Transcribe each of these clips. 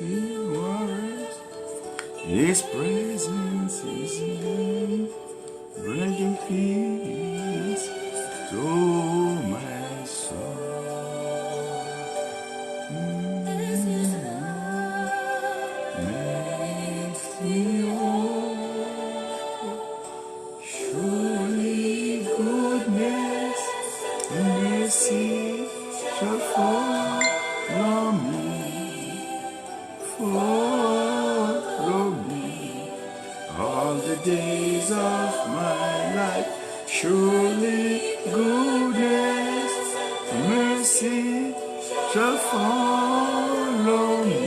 waters. His presence is there, bringing peace to my soul. Makes me whole. Surely goodness and mercy shall follow me, all the days of my life. Surely goodness and mercy shall follow me.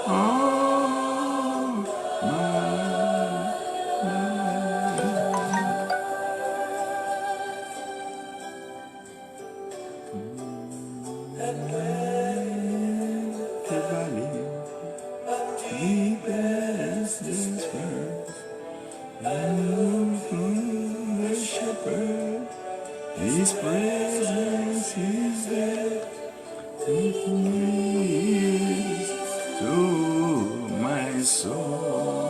All my the shepherd, his presence is there, taking me to my soul.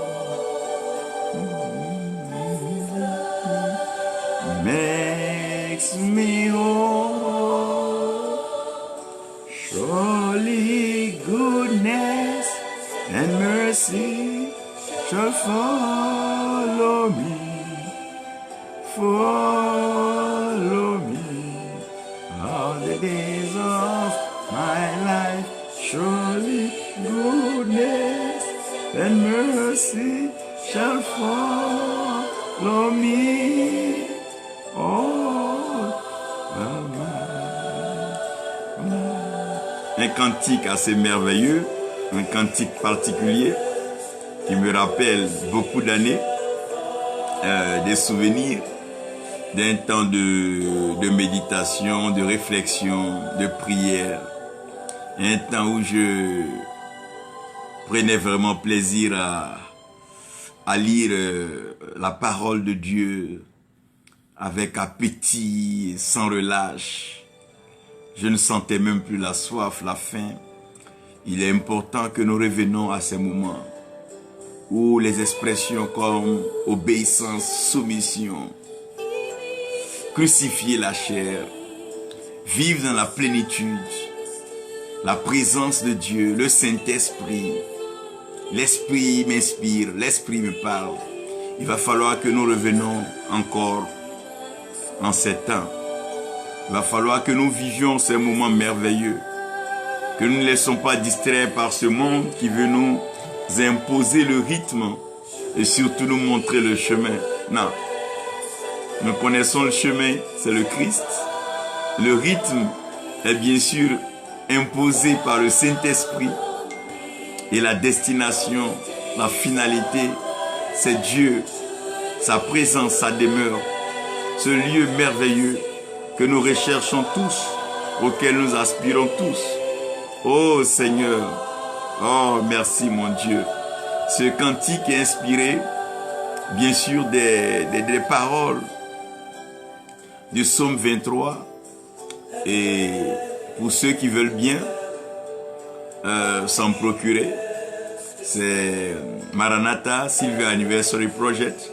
Makes me whole. Surely goodness and mercy shall follow me, all the days of my life. Surely goodness and mercy shall follow me. Un cantique assez merveilleux, un cantique particulier qui me rappelle beaucoup d'années, des souvenirs d'un temps de méditation, de réflexion, de prière, un temps où je prenais vraiment plaisir à lire la parole de Dieu avec appétit, sans relâche. Je ne sentais même plus la soif, la faim. Il est important que nous revenons à ces moments où les expressions comme obéissance, soumission, crucifier la chair, vivre dans la plénitude, la présence de Dieu, le Saint-Esprit. L'Esprit m'inspire, l'Esprit me parle. Il va falloir que nous revenons encore en ces temps. Il va falloir que nous vivions ces moments merveilleux, que nous ne laissons pas distraire par ce monde qui veut nous imposer le rythme et surtout nous montrer le chemin. Non, nous connaissons le chemin, c'est le Christ. Le rythme est bien sûr imposé par le Saint-Esprit et la destination, la finalité, c'est Dieu, sa présence, sa demeure, ce lieu merveilleux que nous recherchons tous, auquel nous aspirons tous. Oh Seigneur, oh merci mon Dieu. Ce cantique est inspiré, bien sûr, des paroles du psaume 23. Et pour ceux qui veulent bien s'en procurer, c'est Maranatha Silver Anniversary Project.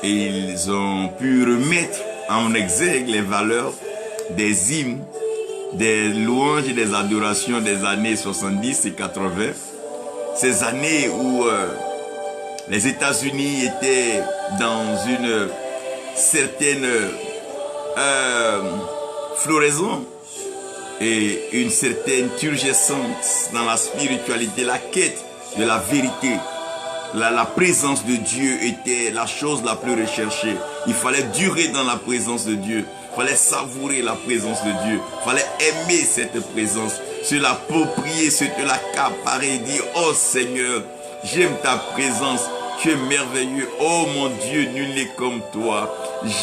Et ils ont pu remettre en exergue les valeurs des hymnes, des louanges et des adorations des années 70 et 80. Ces années où les États-Unis étaient dans une certaine floraison et une certaine turgescence dans la spiritualité, la quête de la vérité. La présence de Dieu était la chose la plus recherchée. Il fallait durer dans la présence de Dieu. Il fallait savourer la présence de Dieu. Il fallait aimer cette présence, se l'approprier, se l'accaparer et dire « Oh Seigneur, j'aime ta présence, tu es merveilleux. Oh mon Dieu, nul n'est comme toi.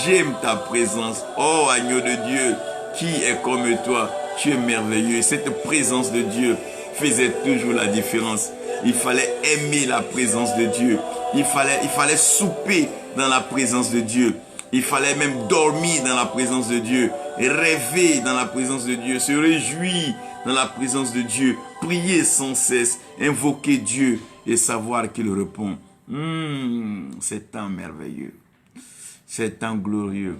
J'aime ta présence. Oh agneau de Dieu, qui est comme toi? Tu es merveilleux. » Cette présence de Dieu faisait toujours la différence. Il fallait aimer la présence de Dieu. Il fallait souper dans la présence de Dieu. Il fallait même dormir dans la présence de Dieu. Rêver dans la présence de Dieu. Se réjouir dans la présence de Dieu. prier sans cesse, invoquer Dieu et savoir qu'il répond. C'est temps merveilleux. C'est temps glorieux.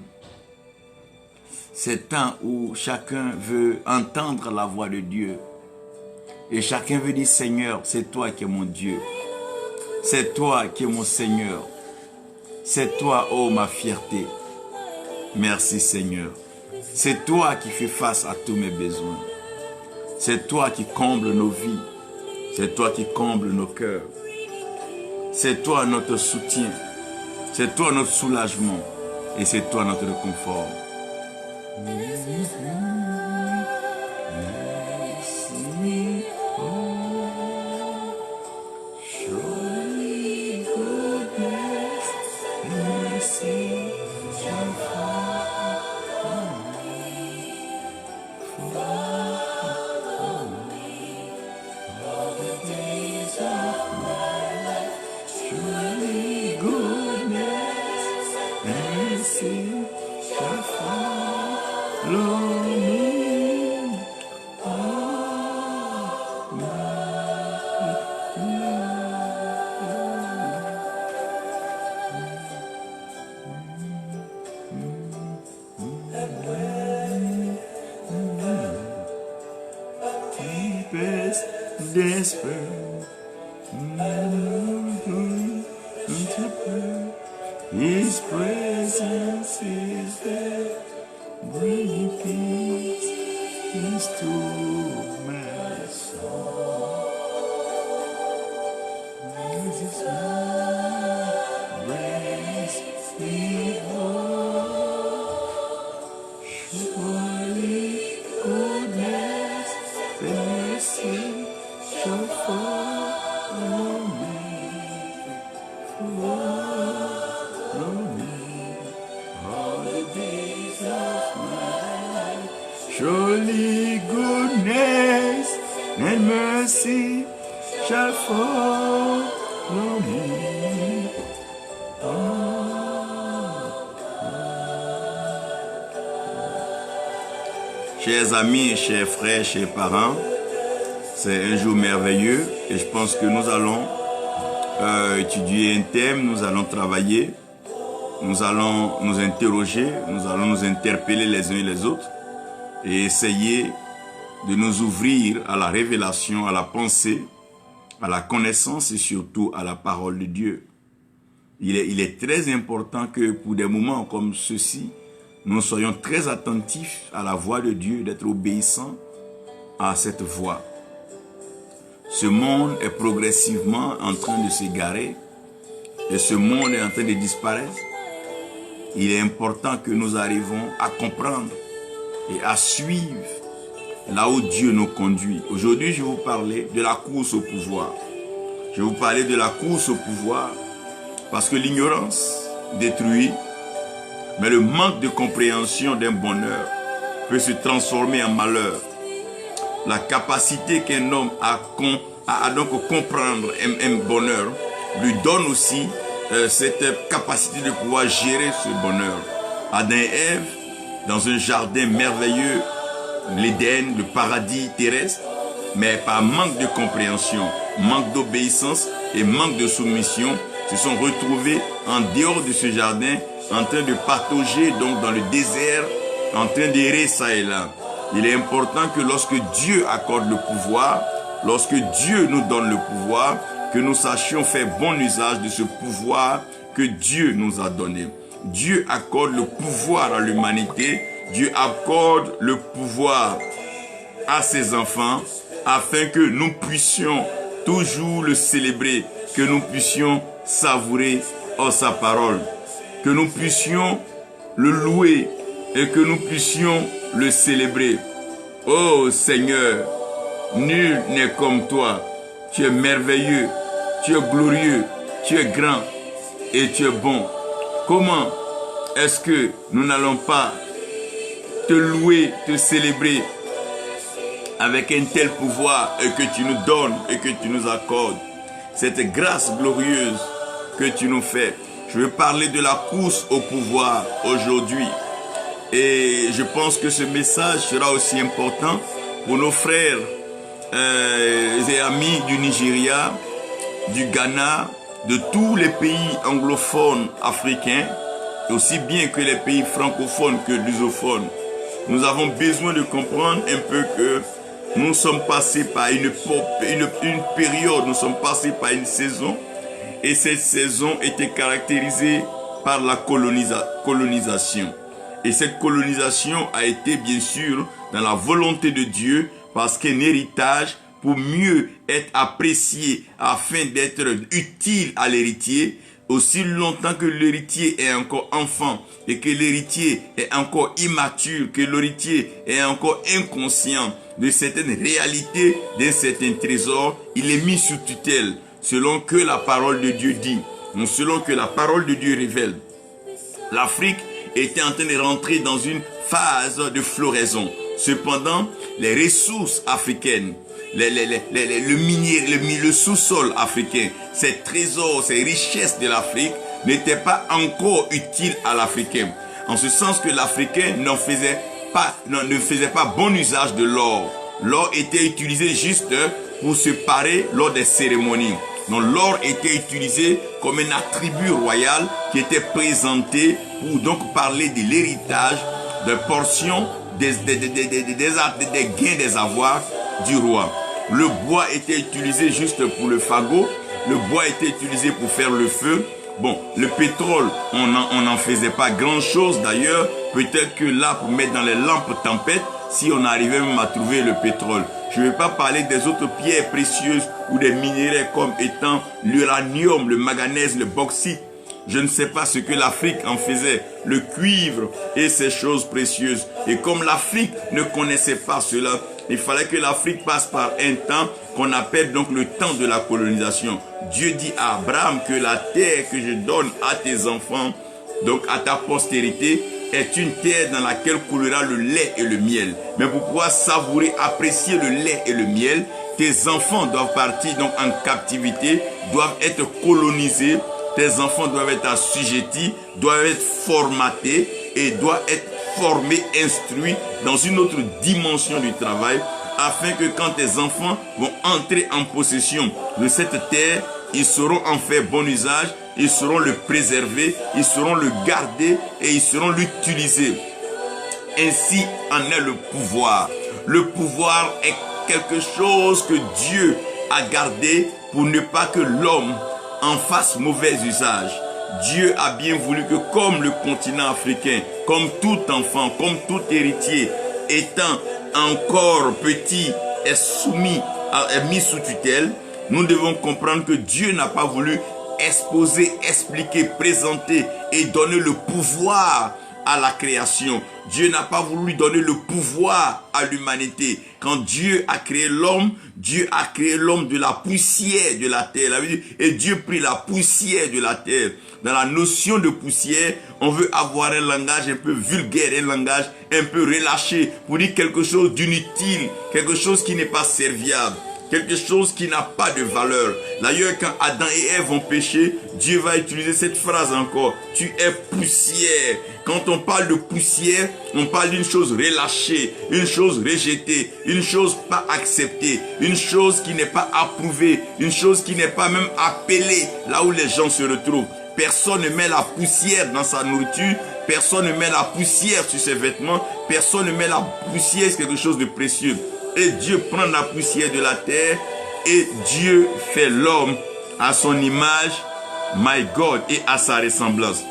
C'est temps où chacun veut entendre la voix de Dieu. Et chacun veut dire, Seigneur, c'est toi qui es mon Dieu. C'est toi qui es mon Seigneur. C'est toi, oh ma fierté. Merci Seigneur. C'est toi qui fais face à tous mes besoins. C'est toi qui comble nos vies. C'est toi qui comble nos cœurs. C'est toi notre soutien. C'est toi notre soulagement. Et c'est toi notre réconfort. His presence is there, bringing peace to my soul. Jesus, brings me home. Surely goodness and mercy shall follow me. Surely goodness and mercy shall follow me. Chers amis, chers frères, chers parents, c'est un jour merveilleux et je pense que nous allons étudier un thème, nous allons travailler, nous allons nous interroger, nous allons nous interpeller les uns et les autres et essayer de nous ouvrir à la révélation, à la pensée, à la connaissance et surtout à la parole de Dieu. Il est très important que pour des moments comme ceux-ci, nous soyons très attentifs à la voix de Dieu, d'être obéissants à cette voix. Ce monde est progressivement en train de s'égarer et ce monde est en train de disparaître. Il est important que nous arrivons à comprendre et à suivre là où Dieu nous conduit. Aujourd'hui, je vais vous parler de la course au pouvoir. Je vais vous parler de la course au pouvoir parce que l'ignorance détruit, mais le manque de compréhension d'un bonheur peut se transformer en malheur. La capacité qu'un homme a donc comprendre un bonheur lui donne aussi cette capacité de pouvoir gérer ce bonheur. Adam et Ève, dans un jardin merveilleux, l'Éden, le paradis terrestre, mais par manque de compréhension, manque d'obéissance et manque de soumission, se sont retrouvés en dehors de ce jardin, en train de patauger donc dans le désert, en train d'errer ça et là. Il est important que lorsque Dieu accorde le pouvoir, lorsque Dieu nous donne le pouvoir, que nous sachions faire bon usage de ce pouvoir que Dieu nous a donné. Dieu accorde le pouvoir à l'humanité, Dieu accorde le pouvoir à ses enfants, afin que nous puissions toujours le célébrer, que nous puissions savourer sa parole, que nous puissions le louer et que nous puissions le célébrer. Oh Seigneur, nul n'est comme toi. Tu es merveilleux, tu es glorieux, tu es grand et tu es bon. Comment est-ce que nous n'allons pas te louer, te célébrer avec un tel pouvoir et que tu nous donnes et que tu nous accordes? Cette grâce glorieuse que tu nous fais. Je veux parler de la course au pouvoir aujourd'hui. Et je pense que ce message sera aussi important pour nos frères amis du Nigeria, du Ghana, de tous les pays anglophones africains, aussi bien que les pays francophones que lusophones. Nous avons besoin de comprendre un peu que nous sommes passés par une période, nous sommes passés par une saison, et cette saison était caractérisée par la colonisation. Et cette colonisation a été bien sûr dans la volonté de Dieu, parce qu'un héritage, pour mieux être apprécié, afin d'être utile à l'héritier, aussi longtemps que l'héritier est encore enfant et que l'héritier est encore immature, que l'héritier est encore inconscient de certaines réalités, d'un certain trésor, il est mis sous tutelle, selon que la parole de Dieu dit, non selon que la parole de Dieu révèle. L'Afrique était en train de rentrer dans une phase de floraison. Cependant, les ressources africaines, le sous-sol africain, ces trésors, ces richesses de l'Afrique n'étaient pas encore utiles à l'Africain. En ce sens que l'Africain ne faisait pas bon usage de l'or. L'or était utilisé juste pour se parer lors des cérémonies. Donc l'or était utilisé comme un attribut royal qui était présenté pour donc parler de l'héritage, de portions, des gains des avoirs du roi. Le bois était utilisé juste pour le fagot. Le bois était utilisé pour faire le feu. Bon, le pétrole, on n'en faisait pas grand chose d'ailleurs. Peut-être que là, pour mettre dans les lampes tempêtes, si on arrivait même à trouver le pétrole. Je ne vais pas parler des autres pierres précieuses ou des minéraux comme étant l'uranium, le manganèse, le bauxite. Je ne sais pas ce que l'Afrique en faisait, le cuivre et ces choses précieuses. Et comme l'Afrique ne connaissait pas cela, il fallait que l'Afrique passe par un temps qu'on appelle donc le temps de la colonisation. Dieu dit à Abraham que la terre que je donne à tes enfants, donc à ta postérité, est une terre dans laquelle coulera le lait et le miel. Mais pour pouvoir savourer, apprécier le lait et le miel, tes enfants doivent partir donc en captivité, doivent être colonisés. Tes enfants doivent être assujettis, doivent être formatés et doivent être formés, instruits dans une autre dimension du travail, afin que quand tes enfants vont entrer en possession de cette terre, ils sauront en faire bon usage, ils sauront le préserver, ils sauront le garder et ils sauront l'utiliser. Ainsi en est le pouvoir. Le pouvoir est quelque chose que Dieu a gardé pour ne pas que l'homme en fasse mauvais usage. Dieu a bien voulu que comme le continent africain, comme tout enfant, comme tout héritier, étant encore petit, est mis sous tutelle, nous devons comprendre que Dieu n'a pas voulu exposer, expliquer, présenter et donner le pouvoir à la création. Dieu n'a pas voulu donner le pouvoir à l'humanité. Quand Dieu a créé l'homme de la poussière de la terre. Et Dieu prit la poussière de la terre. Dans la notion de poussière, on veut avoir un langage un peu vulgaire, un langage un peu relâché pour dire quelque chose d'inutile, quelque chose qui n'est pas serviable. Quelque chose qui n'a pas de valeur. D'ailleurs, quand Adam et Ève ont péché, Dieu va utiliser cette phrase encore. Tu es poussière. Quand on parle de poussière, on parle d'une chose relâchée, une chose rejetée, une chose pas acceptée, une chose qui n'est pas approuvée, une chose qui n'est pas même appelée là où les gens se retrouvent. Personne ne met la poussière dans sa nourriture, personne ne met la poussière sur ses vêtements, personne ne met la poussière sur quelque chose de précieux. Et Dieu prend la poussière de la terre et Dieu fait l'homme à son image, my God, et à sa ressemblance.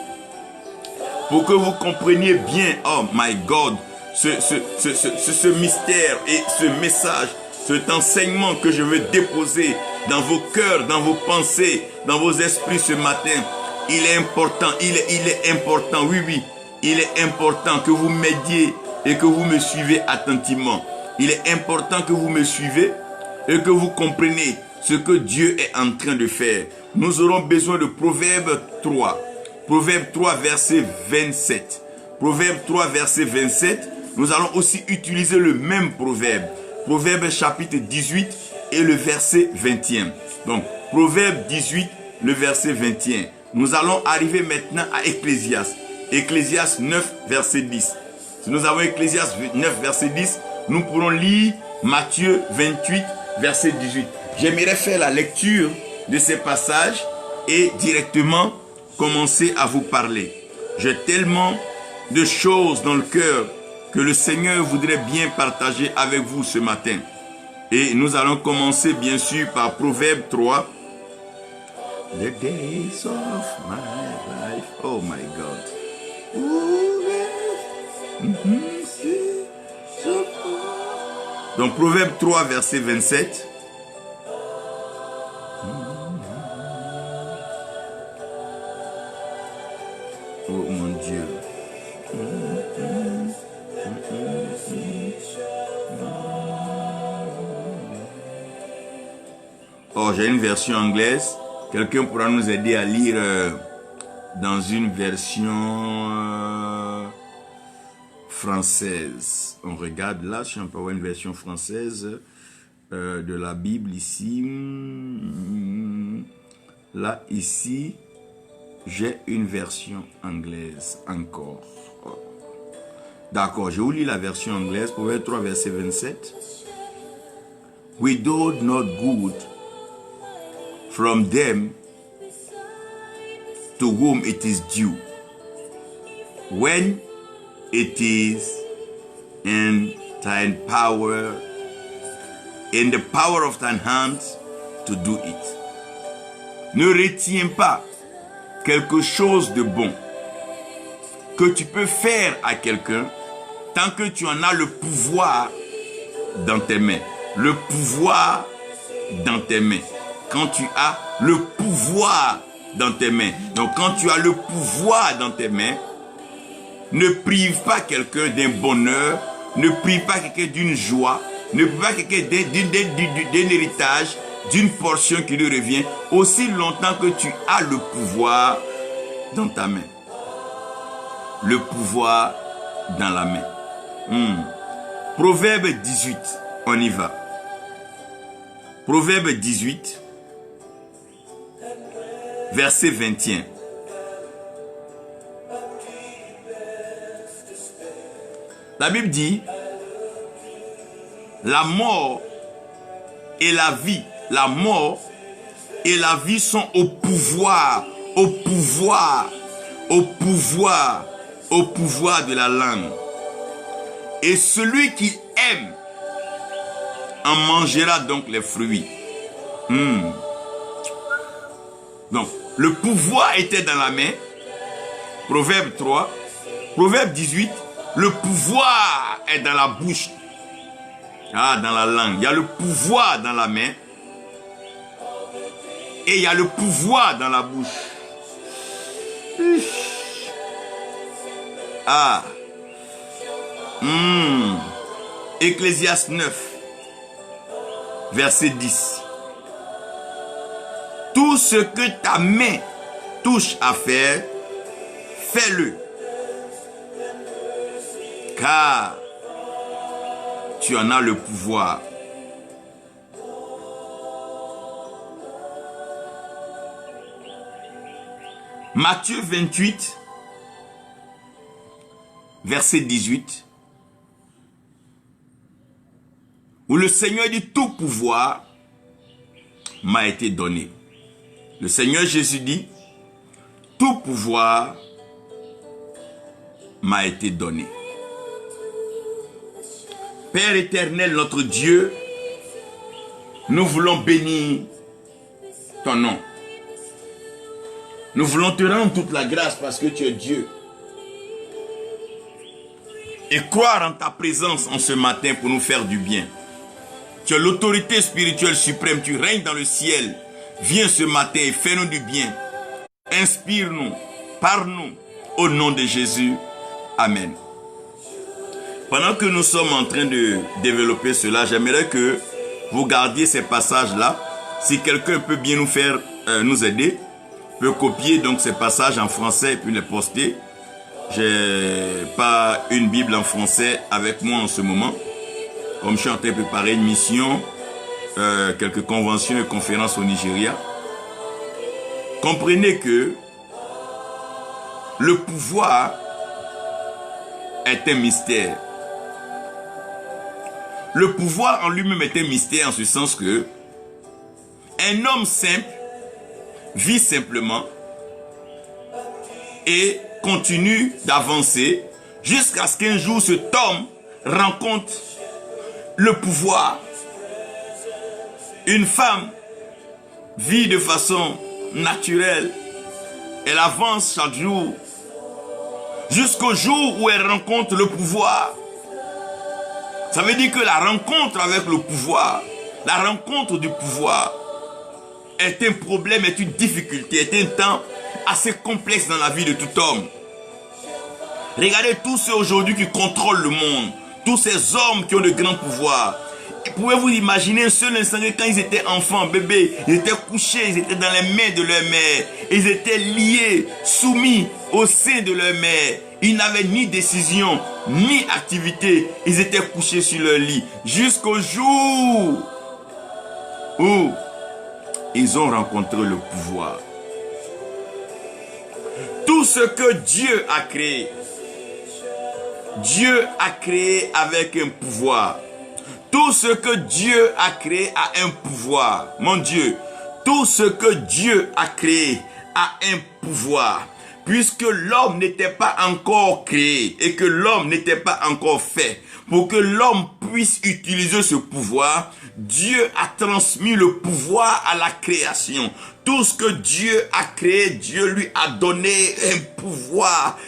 Pour que vous compreniez bien, oh my God, ce mystère et ce message, cet enseignement que je veux déposer dans vos cœurs, dans vos pensées, dans vos esprits ce matin, il est important, il est important, oui, il est important que vous m'aidiez et que vous me suivez attentivement. Il est important que vous me suivez et que vous compreniez ce que Dieu est en train de faire. Nous aurons besoin de Proverbe 3. Proverbe 3, verset 27. Proverbe 3, verset 27. Nous allons aussi utiliser le même proverbe. Proverbe chapitre 18 et le verset 21. Donc, Proverbe 18, le verset 21. Nous allons arriver maintenant à Ecclésiaste. Ecclésiaste 9, verset 10. Si nous avons Ecclésiaste 9, verset 10, nous pourrons lire Matthieu 28, verset 18. J'aimerais faire la lecture de ces passages et directement commencer à vous parler. J'ai tellement de choses dans le cœur que le Seigneur voudrait bien partager avec vous ce matin. Et nous allons commencer bien sûr par Proverbe 3. The days of my life. Oh my God. Donc Proverbe 3 verset 27. Oh mon Dieu. Oh, j'ai une version anglaise. Quelqu'un pourra nous aider à lire dans une version française. On regarde là, je suis un peu une version française de la Bible ici. Là, ici, j'ai une version anglaise encore. Oh. D'accord, je vous lis la version anglaise. Proverbe 3, verset 27. We do not good from them to whom it is due, when it is in thine power, in the power of thine hands to do it. Ne retiens pas quelque chose de bon que tu peux faire à quelqu'un tant que tu en as le pouvoir dans tes mains. Le pouvoir dans tes mains. Quand tu as le pouvoir dans tes mains. Donc quand tu as le pouvoir dans tes mains, ne prive pas quelqu'un d'un bonheur, ne prive pas quelqu'un d'une joie, ne prive pas quelqu'un d'un héritage, d'une portion qui lui revient, aussi longtemps que tu as le pouvoir dans ta main. Le pouvoir dans la main. Proverbe 18, on y va. Proverbe 18, verset 21. La Bible dit, la mort et la vie, la mort et la vie sont au pouvoir de la langue. Et celui qui aime en mangera donc les fruits. Donc, le pouvoir était dans la main. Proverbe 3. Proverbe 18. Le pouvoir est dans la bouche. Dans la langue. Il y a le pouvoir dans la main. Et il y a le pouvoir dans la bouche. Ecclésiaste 9, verset 10. Tout ce que ta main touche à faire, fais-le. Car tu en as le pouvoir. Matthieu 28, verset 18, où le Seigneur dit, tout pouvoir m'a été donné. Le Seigneur Jésus dit, tout pouvoir m'a été donné. Père éternel, notre Dieu, nous voulons bénir ton nom. Nous voulons te rendre toute la grâce parce que tu es Dieu. Et croire en ta présence en ce matin pour nous faire du bien. Tu as l'autorité spirituelle suprême, tu règnes dans le ciel. Viens ce matin et fais-nous du bien. Inspire-nous, parle-nous au nom de Jésus. Amen. Pendant que nous sommes en train de développer cela, j'aimerais que vous gardiez ces passages-là. Si quelqu'un peut bien nous aider, peut copier donc ces passages en français et puis les poster. J'ai pas une Bible en français avec moi en ce moment. Comme je suis en train de préparer une mission, quelques conventions et conférences au Nigeria. Comprenez que le pouvoir est un mystère. le pouvoir en lui-même est un mystère en ce sens que un homme simple vit simplement et continue d'avancer jusqu'à ce qu'un jour cet homme rencontre le pouvoir. Une femme vit de façon naturelle. Elle avance chaque jour jusqu'au jour où elle rencontre le pouvoir. Ça veut dire que la rencontre avec le pouvoir, la rencontre du pouvoir est un problème, est une difficulté, est un temps assez complexe dans la vie de tout homme. Regardez tous ceux aujourd'hui qui contrôlent le monde, tous ces hommes qui ont de grands pouvoirs. Pouvez-vous imaginer un seul instant que quand ils étaient enfants, bébés, ils étaient couchés, ils étaient dans les mains de leur mère. Ils étaient liés, soumis au sein de leur mère. Ils n'avaient ni décision, ni activité. Ils étaient couchés sur leur lit. Jusqu'au jour où ils ont rencontré le pouvoir. Tout ce que Dieu a créé avec un pouvoir. Tout ce que Dieu a créé a un pouvoir. Mon Dieu, tout ce que Dieu a créé a un pouvoir. Puisque l'homme n'était pas encore créé et que l'homme n'était pas encore fait, pour que l'homme puisse utiliser ce pouvoir, Dieu a transmis le pouvoir à la création. Tout ce que Dieu a créé, Dieu lui a donné un pouvoir.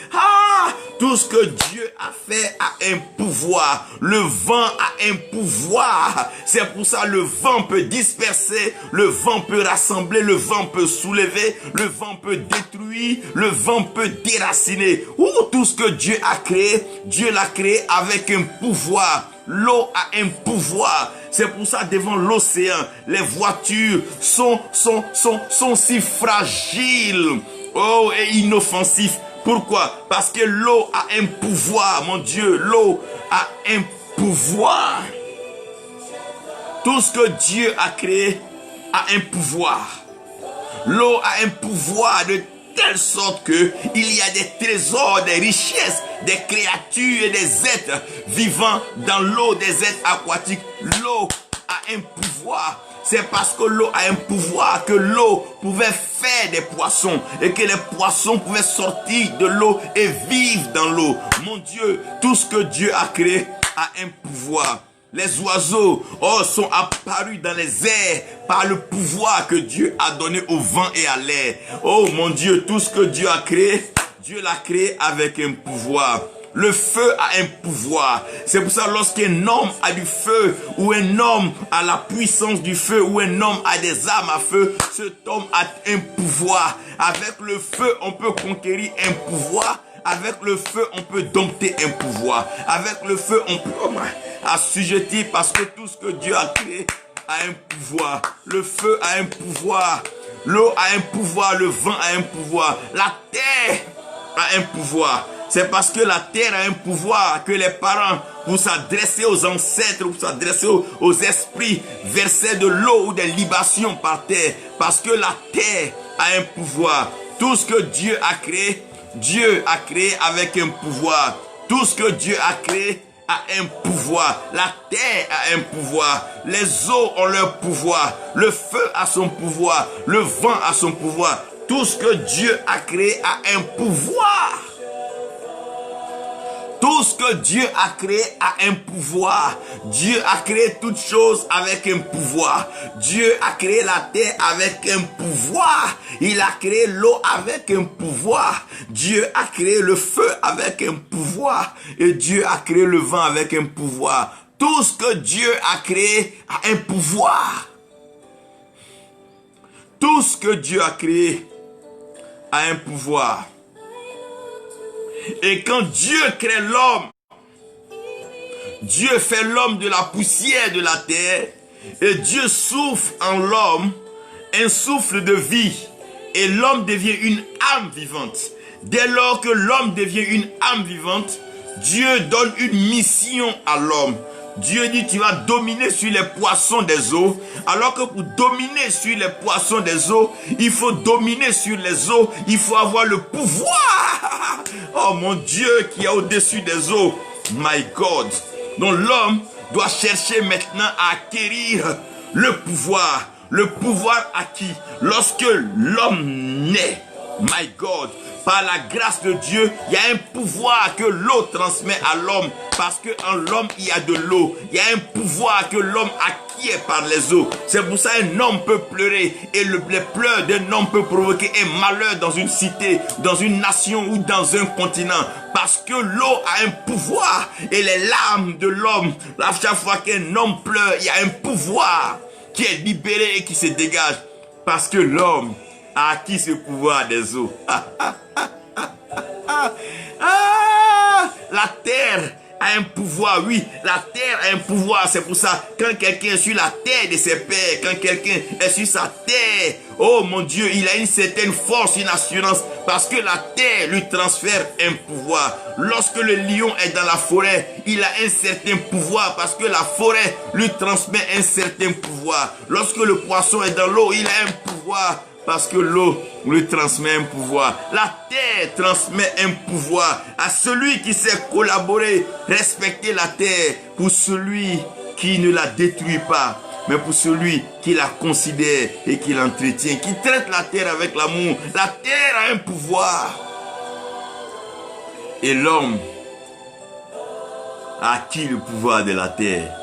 Tout ce que Dieu a fait a un pouvoir. Le vent a un pouvoir. C'est pour ça que le vent peut disperser, le vent peut rassembler, le vent peut soulever, le vent peut détruire, le vent peut déraciner. Tout ce que Dieu a créé, Dieu l'a créé avec un pouvoir. L'eau a un pouvoir. C'est pour ça devant l'océan, les voitures sont si fragiles. Et inoffensifs. Pourquoi? Parce que l'eau a un pouvoir, mon Dieu. L'eau a un pouvoir. Tout ce que Dieu a créé a un pouvoir. L'eau a un pouvoir de telle sorte que il y a des trésors, des richesses, des créatures et des êtres vivant dans l'eau, des êtres aquatiques. L'eau a un pouvoir. C'est parce que l'eau a un pouvoir que l'eau pouvait faire des poissons et que les poissons pouvaient sortir de l'eau et vivre dans l'eau. Mon Dieu, tout ce que Dieu a créé a un pouvoir. Les oiseaux sont apparus dans les airs par le pouvoir que Dieu a donné au vent et à l'air. Oh mon Dieu, tout ce que Dieu a créé, Dieu l'a créé avec un pouvoir. Le feu a un pouvoir. C'est pour ça lorsqu'un homme a du feu, ou un homme a la puissance du feu, ou un homme a des armes à feu, cet homme a un pouvoir. Avec le feu, on peut conquérir un pouvoir. Avec le feu, on peut dompter un pouvoir. Avec le feu, on peut assujettir, parce que tout ce que Dieu a créé a un pouvoir. Le feu a un pouvoir. L'eau a un pouvoir. Le vent a un pouvoir. La terre a un pouvoir. C'est parce que la terre a un pouvoir que les parents, pour s'adresser aux ancêtres, pour s'adresser aux esprits, versaient de l'eau ou des libations par terre. Parce que la terre a un pouvoir. Tout ce que Dieu a créé avec un pouvoir. Tout ce que Dieu a créé a un pouvoir. La terre a un pouvoir. Les eaux ont leur pouvoir. Le feu a son pouvoir. Le vent a son pouvoir. Tout ce que Dieu a créé a un pouvoir. Tout ce que Dieu a créé a un pouvoir. Dieu a créé toutes choses avec un pouvoir. Dieu a créé la terre avec un pouvoir. Il a créé l'eau avec un pouvoir. Dieu a créé le feu avec un pouvoir. Et Dieu a créé le vent avec un pouvoir. Tout ce que Dieu a créé a un pouvoir. Tout ce que Dieu a créé a un pouvoir. Et quand Dieu crée l'homme, Dieu fait l'homme de la poussière de la terre et Dieu souffle en l'homme un souffle de vie et l'homme devient une âme vivante. Dès lors que l'homme devient une âme vivante, Dieu donne une mission à l'homme. Dieu dit, tu vas dominer sur les poissons des eaux. Alors que pour dominer sur les poissons des eaux, il faut dominer sur les eaux. Il faut avoir le pouvoir. Oh mon Dieu qui est au-dessus des eaux. My God. Donc l'homme doit chercher maintenant à acquérir le pouvoir. Le pouvoir acquis lorsque l'homme naît. My God, par la grâce de Dieu, il y a un pouvoir que l'eau transmet à l'homme. Parce qu'en l'homme, il y a de l'eau. Il y a un pouvoir que l'homme acquiert par les eaux. C'est pour ça qu'un homme peut pleurer. Et les pleurs d'un homme peut provoquer un malheur dans une cité, dans une nation ou dans un continent. Parce que l'eau a un pouvoir. Et les larmes de l'homme, à chaque fois qu'un homme pleure, il y a un pouvoir qui est libéré et qui se dégage. Parce que l'homme a acquis ce pouvoir des eaux. La terre a un pouvoir, oui, la terre a un pouvoir. C'est pour ça, quand quelqu'un est sur la terre de ses pères, quand quelqu'un est sur sa terre, oh mon Dieu, il a une certaine force, une assurance, parce que la terre lui transfère un pouvoir. Lorsque le lion est dans la forêt, il a un certain pouvoir, parce que la forêt lui transmet un certain pouvoir. Lorsque le poisson est dans l'eau, il a un pouvoir, parce que l'eau lui transmet un pouvoir. La terre transmet un pouvoir à celui qui sait collaborer, respecter la terre, pour celui qui ne la détruit pas, mais pour celui qui la considère et qui l'entretient, qui traite la terre avec l'amour. La terre a un pouvoir. Et l'homme a acquis le pouvoir de la terre.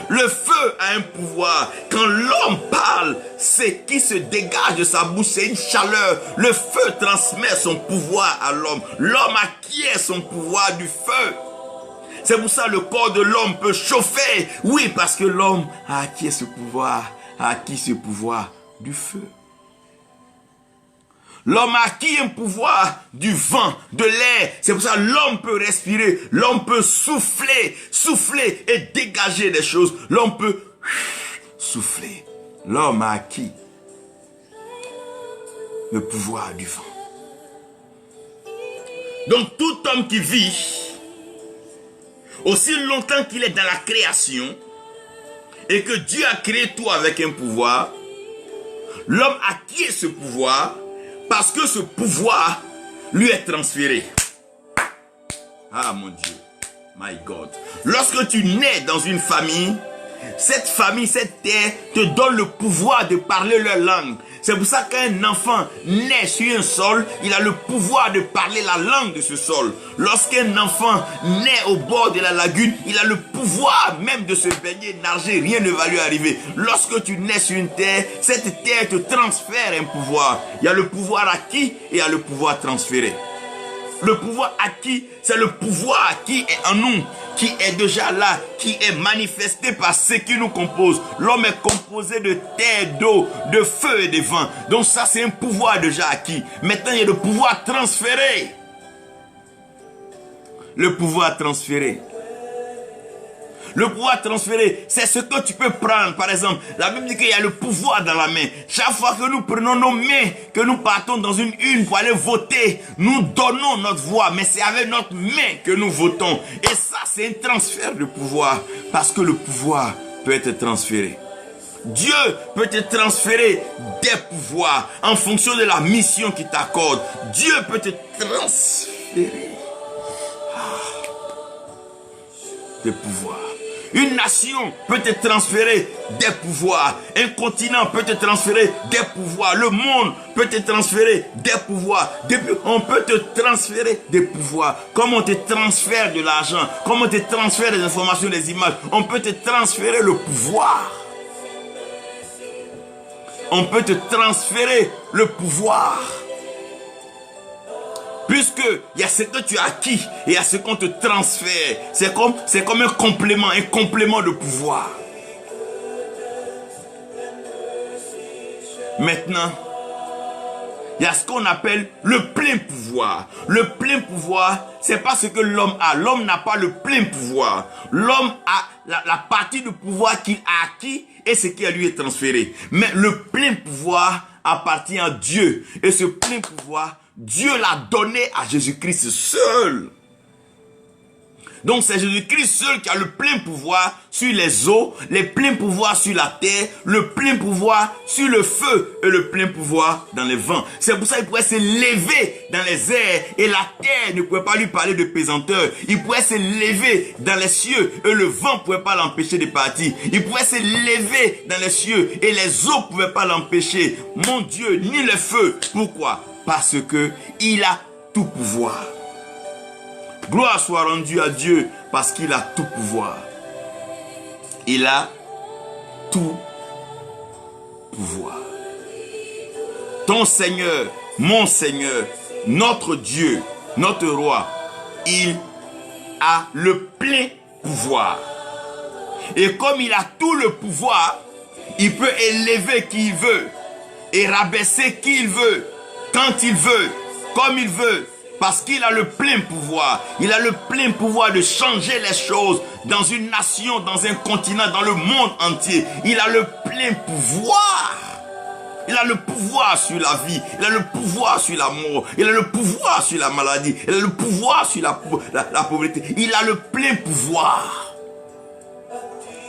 Le feu a un pouvoir. Quand l'homme parle, c'est qui se dégage de sa bouche, c'est une chaleur. Le feu transmet son pouvoir à l'homme. L'homme acquiert son pouvoir du feu. C'est pour ça que le corps de l'homme peut chauffer. Oui, parce que l'homme a acquis ce pouvoir, du feu. L'homme a acquis un pouvoir du vent, de l'air. C'est pour ça que l'homme peut respirer. L'homme peut souffler et dégager des choses. L'homme peut souffler. L'homme a acquis le pouvoir du vent. Donc tout homme qui vit, aussi longtemps qu'il est dans la création, et que Dieu a créé tout avec un pouvoir, l'homme acquiert ce pouvoir, parce que ce pouvoir lui est transféré. Ah mon Dieu, my God. Lorsque tu nais dans une famille, cette terre te donne le pouvoir de parler leur langue. C'est pour ça qu'un enfant naît sur un sol, il a le pouvoir de parler la langue de ce sol. Lorsqu'un enfant naît au bord de la lagune, il a le pouvoir même de se baigner, nager, rien ne va lui arriver. Lorsque tu nais sur une terre, cette terre te transfère un pouvoir. Il y a le pouvoir acquis et il y a le pouvoir transféré. Le pouvoir acquis, c'est le pouvoir qui est en nous, qui est déjà là, qui est manifesté par ce qui nous compose. L'homme est composé de terre, d'eau, de feu et de vent. Donc ça, c'est un pouvoir déjà acquis. Maintenant, il y a le pouvoir transféré. Le pouvoir transféré. Le pouvoir transféré, c'est ce que tu peux prendre. Par exemple, la Bible dit qu'il y a le pouvoir dans la main. Chaque fois que nous prenons nos mains, que nous partons dans une urne pour aller voter, nous donnons notre voix. Mais c'est avec notre main que nous votons. Et ça, c'est un transfert de pouvoir. Parce que le pouvoir peut être transféré. Dieu peut te transférer des pouvoirs en fonction de la mission qu'il t'accorde. Dieu peut te transférer des pouvoirs. Une nation peut te transférer des pouvoirs. Un continent peut te transférer des pouvoirs. Le monde peut te transférer des pouvoirs. On peut te transférer des pouvoirs. Comme on te transfère de l'argent, comme on te transfère des informations, des images, on peut te transférer le pouvoir. On peut te transférer le pouvoir. Puisque il y a ce que tu as acquis et il y a ce qu'on te transfère. C'est comme un complément de pouvoir. Maintenant, il y a ce qu'on appelle le plein pouvoir. Le plein pouvoir, c'est pas ce que l'homme a. L'homme n'a pas le plein pouvoir. L'homme a la partie du pouvoir qu'il a acquis et ce qui lui est transféré. Mais le plein pouvoir appartient à Dieu. Et ce plein pouvoir, Dieu l'a donné à Jésus-Christ seul. Donc c'est Jésus-Christ seul qui a le plein pouvoir sur les eaux, le plein pouvoir sur la terre, le plein pouvoir sur le feu et le plein pouvoir dans les vents. C'est pour ça qu'il pourrait se lever dans les airs et la terre ne pouvait pas lui parler de pesanteur. Il pourrait se lever dans les cieux et le vent ne pouvait pas l'empêcher de partir. Il pourrait se lever dans les cieux et les eaux ne pouvaient pas l'empêcher. Mon Dieu, ni le feu. Pourquoi? Parce que il a tout pouvoir. Gloire soit rendue à Dieu parce qu'il a tout pouvoir. Il a tout pouvoir. Ton Seigneur, mon Seigneur, notre Dieu, notre Roi, il a le plein pouvoir. Et comme il a tout le pouvoir, il peut élever qui il veut et rabaisser qui il veut, quand il veut, comme il veut. Parce qu'il a le plein pouvoir. Il a le plein pouvoir de changer les choses dans une nation, dans un continent, dans le monde entier. Il a le plein pouvoir. Il a le pouvoir sur la vie. Il a le pouvoir sur la mort. Il a le pouvoir sur la maladie. Il a le pouvoir sur la pauvreté. Il a le plein pouvoir.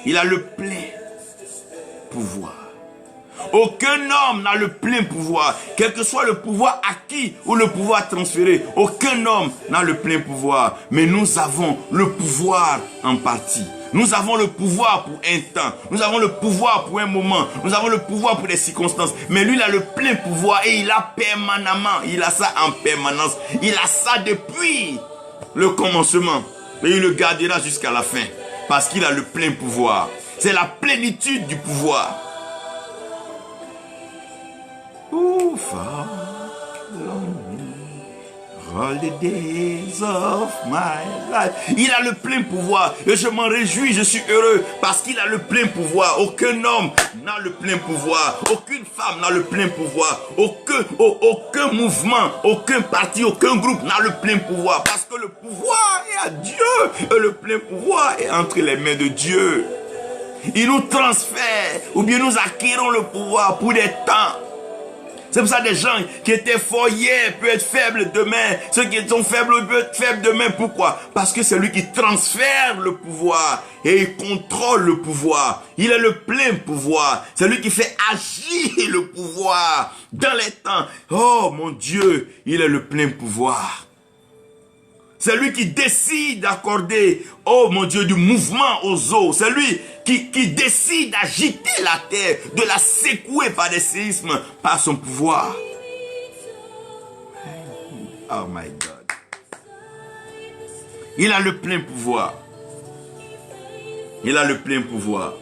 Il a le plein pouvoir. Aucun homme n'a le plein pouvoir, quel que soit le pouvoir acquis ou le pouvoir transféré. Aucun homme n'a le plein pouvoir. Mais nous avons le pouvoir en partie. Nous avons le pouvoir pour un temps. Nous avons le pouvoir pour un moment. Nous avons le pouvoir pour des circonstances. Mais lui, il a le plein pouvoir et il a permanemment. Il a ça en permanence. Il a ça depuis le commencement. Et il le gardera jusqu'à la fin. Parce qu'il a le plein pouvoir. C'est la plénitude du pouvoir. All the days of my life. Il a le plein pouvoir et je m'en réjouis, je suis heureux parce qu'il a le plein pouvoir. Aucun homme n'a le plein pouvoir, aucune femme n'a le plein pouvoir, aucun mouvement, aucun parti, aucun groupe n'a le plein pouvoir parce que le pouvoir est à Dieu et le plein pouvoir est entre les mains de Dieu. Il nous transfère ou bien nous acquérons le pouvoir pour des temps. C'est pour ça que des gens qui étaient forts hier peuvent être faibles demain. Ceux qui sont faibles peuvent être faibles demain. Pourquoi? Parce que c'est lui qui transfère le pouvoir et il contrôle le pouvoir. Il a le plein pouvoir. C'est lui qui fait agir le pouvoir dans les temps. Oh mon Dieu, il a le plein pouvoir. C'est lui qui décide d'accorder, oh mon Dieu, du mouvement aux eaux. C'est lui qui décide d'agiter la terre, de la secouer par des séismes, par son pouvoir. Oh my God. Il a le plein pouvoir. Il a le plein pouvoir.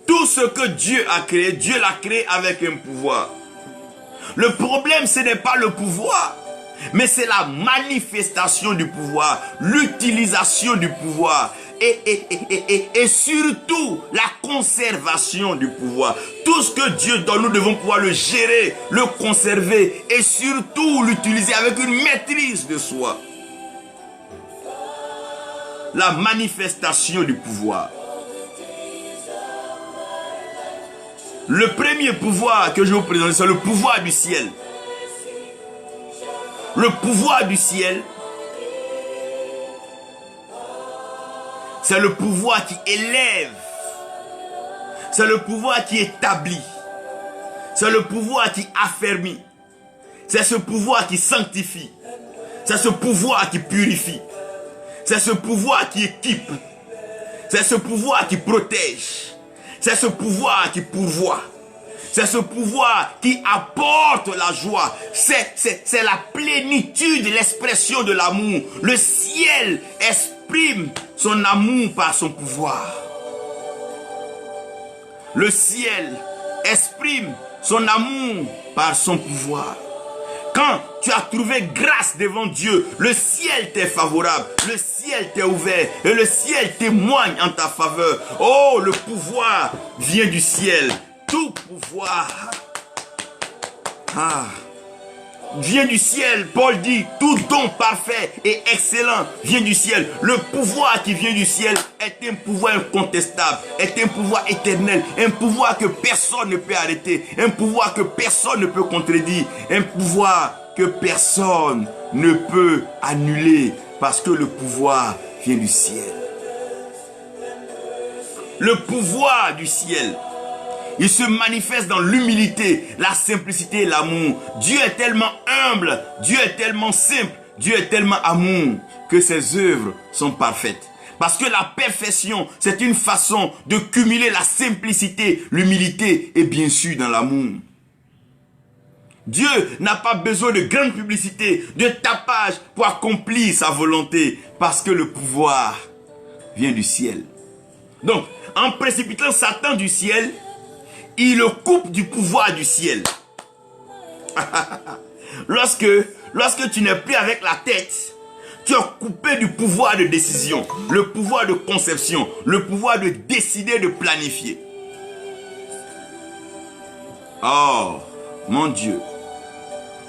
Tout ce que Dieu a créé, Dieu l'a créé avec un pouvoir. Le problème, ce n'est pas le pouvoir. Mais c'est la manifestation du pouvoir, l'utilisation du pouvoir et surtout la conservation du pouvoir. Tout ce que Dieu donne, nous devons pouvoir le gérer, le conserver et surtout l'utiliser avec une maîtrise de soi. La manifestation du pouvoir. Le premier pouvoir que je vais vous présenter, c'est le pouvoir du ciel. Le pouvoir du ciel, c'est le pouvoir qui élève, c'est le pouvoir qui établit, c'est le pouvoir qui affermit, c'est ce pouvoir qui sanctifie, c'est ce pouvoir qui purifie, c'est ce pouvoir qui équipe, c'est ce pouvoir qui protège, c'est ce pouvoir qui pourvoit. C'est ce pouvoir qui apporte la joie. C'est la plénitude, l'expression de l'amour. Le ciel exprime son amour par son pouvoir. Le ciel exprime son amour par son pouvoir. Quand tu as trouvé grâce devant Dieu, le ciel t'est favorable, le ciel t'est ouvert et le ciel témoigne en ta faveur. Oh, le pouvoir vient du ciel. Tout pouvoir vient du ciel. Paul dit, tout don parfait et excellent vient du ciel. Le pouvoir qui vient du ciel est un pouvoir incontestable, est un pouvoir éternel, un pouvoir que personne ne peut arrêter, un pouvoir que personne ne peut contredire, un pouvoir que personne ne peut annuler, parce que le pouvoir vient du ciel. Le pouvoir du ciel, il se manifeste dans l'humilité, la simplicité et l'amour. Dieu est tellement humble, Dieu est tellement simple, Dieu est tellement amour que ses œuvres sont parfaites. Parce que la perfection, c'est une façon de cumuler la simplicité, l'humilité et bien sûr dans l'amour. Dieu n'a pas besoin de grande publicité, de tapage pour accomplir sa volonté, parce que le pouvoir vient du ciel. Donc, en précipitant Satan du ciel, il le coupe du pouvoir du ciel. Lorsque tu n'es plus avec la tête, tu es coupé du pouvoir de décision, le pouvoir de conception, le pouvoir de décider, de planifier. Oh, mon Dieu.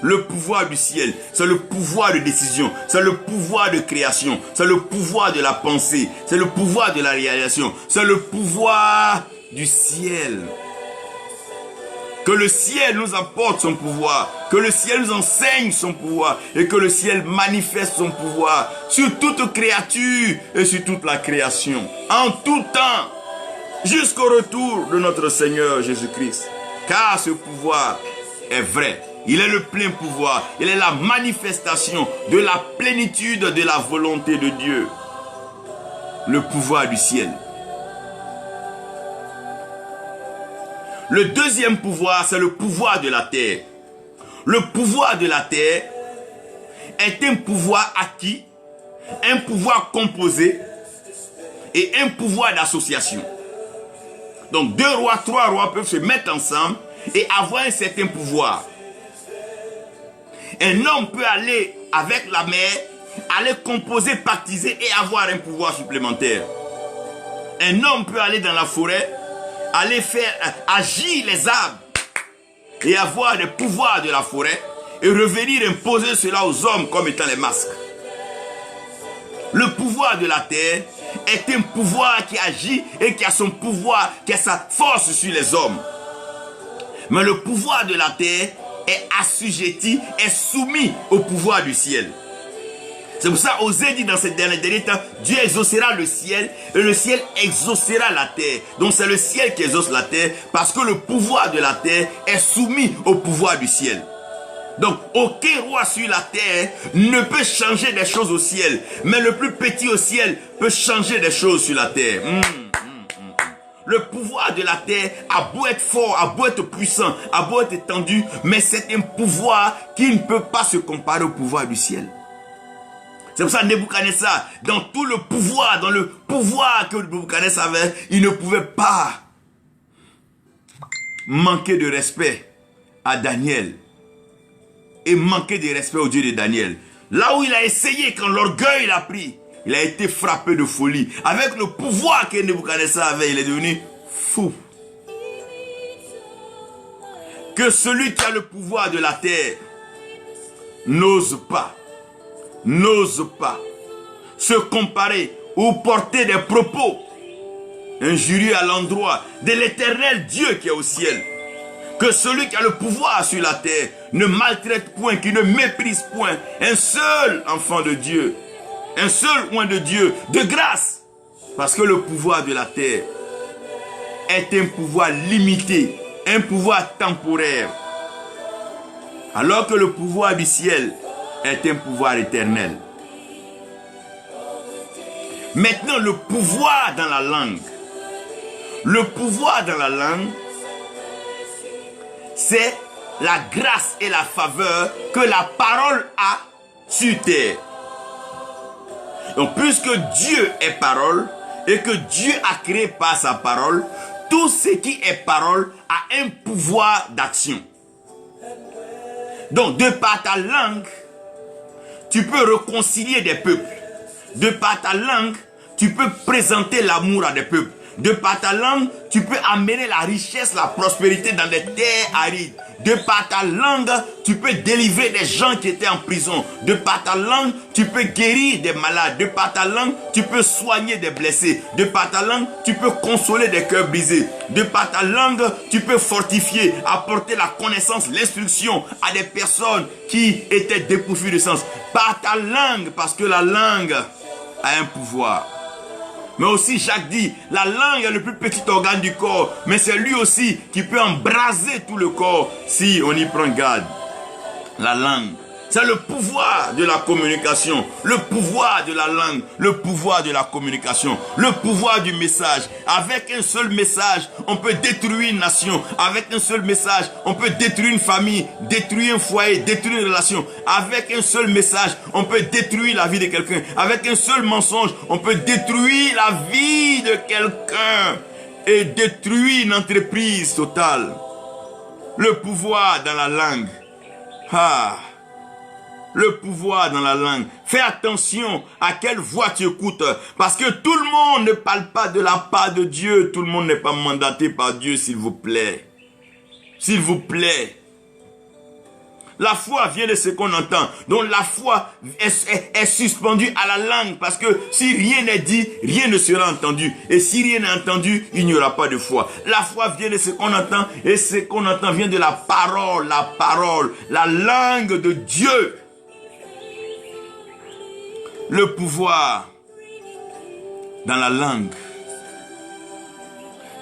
Le pouvoir du ciel, c'est le pouvoir de décision, c'est le pouvoir de création, c'est le pouvoir de la pensée, c'est le pouvoir de la réalisation, c'est le pouvoir du ciel. Que le ciel nous apporte son pouvoir, que le ciel nous enseigne son pouvoir et que le ciel manifeste son pouvoir sur toute créature et sur toute la création, en tout temps, jusqu'au retour de notre Seigneur Jésus-Christ. Car ce pouvoir est vrai. Il est le plein pouvoir. Il est la manifestation de la plénitude de la volonté de Dieu. Le pouvoir du ciel. Le deuxième pouvoir, c'est le pouvoir de la terre. Le pouvoir de la terre est un pouvoir acquis, un pouvoir composé et un pouvoir d'association. Donc 2 rois, 3 rois peuvent se mettre ensemble et avoir un certain pouvoir. Un homme peut aller avec la mer, aller composer, pactiser et avoir un pouvoir supplémentaire. Un homme peut aller dans la forêt, aller faire agir les arbres et avoir des pouvoirs de la forêt et revenir imposer cela aux hommes comme étant les masques. Le pouvoir de la terre est un pouvoir qui agit et qui a son pouvoir, qui a sa force sur les hommes. Mais le pouvoir de la terre est assujetti, est soumis au pouvoir du ciel. C'est pour ça, Osée dit dans ces derniers temps, Dieu exaucera le ciel et le ciel exaucera la terre. Donc c'est le ciel qui exauce la terre parce que le pouvoir de la terre est soumis au pouvoir du ciel. Donc aucun roi sur la terre ne peut changer des choses au ciel, mais le plus petit au ciel peut changer des choses sur la terre. Le pouvoir de la terre a beau être fort, a beau être puissant, a beau être étendu, mais c'est un pouvoir qui ne peut pas se comparer au pouvoir du ciel. C'est pour ça que Nebuchadnezzar, dans tout le pouvoir, dans le pouvoir que Nebuchadnezzar avait, il ne pouvait pas manquer de respect à Daniel et manquer de respect au Dieu de Daniel. Là où il a essayé, quand l'orgueil l'a pris, il a été frappé de folie. Avec le pouvoir que Nebuchadnezzar avait, il est devenu fou. Que celui qui a le pouvoir de la terre n'ose pas se comparer ou porter des propos injurieux à l'endroit de l'éternel Dieu qui est au ciel. Que celui qui a le pouvoir sur la terre ne maltraite point, qui ne méprise point un seul enfant de Dieu, un seul oint de Dieu, de grâce. Parce que le pouvoir de la terre est un pouvoir limité, un pouvoir temporaire. Alors que le pouvoir du ciel est un pouvoir éternel. Maintenant, le pouvoir dans la langue. Le pouvoir dans la langue, c'est la grâce et la faveur que la parole a sur terre. Donc, puisque Dieu est parole et que Dieu a créé par sa parole, tout ce qui est parole a un pouvoir d'action. Donc, de par ta langue, tu peux réconcilier des peuples. De par ta langue, tu peux présenter l'amour à des peuples. De par ta langue, tu peux amener la richesse, la prospérité dans des terres arides. De par ta langue, tu peux délivrer des gens qui étaient en prison. De par ta langue, tu peux guérir des malades. De par ta langue, tu peux soigner des blessés. De par ta langue, tu peux consoler des cœurs brisés. De par ta langue, tu peux fortifier, apporter la connaissance, l'instruction à des personnes qui étaient dépourvues de sens. Par ta langue, parce que la langue a un pouvoir. Mais aussi Jacques dit, la langue est le plus petit organe du corps, mais c'est lui aussi qui peut embraser tout le corps si on y prend garde. La langue, c'est le pouvoir de la communication, le pouvoir de la langue, le pouvoir de la communication, le pouvoir du message. Avec un seul message, on peut détruire une nation. Avec un seul message, on peut détruire une famille, détruire un foyer, détruire une relation. Avec un seul message, on peut détruire la vie de quelqu'un. Avec un seul mensonge, on peut détruire la vie de quelqu'un et détruire une entreprise totale. Le pouvoir dans la langue. Ah! Le pouvoir dans la langue. Fais attention à quelle voix tu écoutes. Parce que tout le monde ne parle pas de la part de Dieu. Tout le monde n'est pas mandaté par Dieu, s'il vous plaît. S'il vous plaît. La foi vient de ce qu'on entend. Donc la foi est suspendue à la langue. Parce que si rien n'est dit, rien ne sera entendu. Et si rien n'est entendu, il n'y aura pas de foi. La foi vient de ce qu'on entend. Et ce qu'on entend vient de la parole. La langue de Dieu. Le pouvoir dans la langue.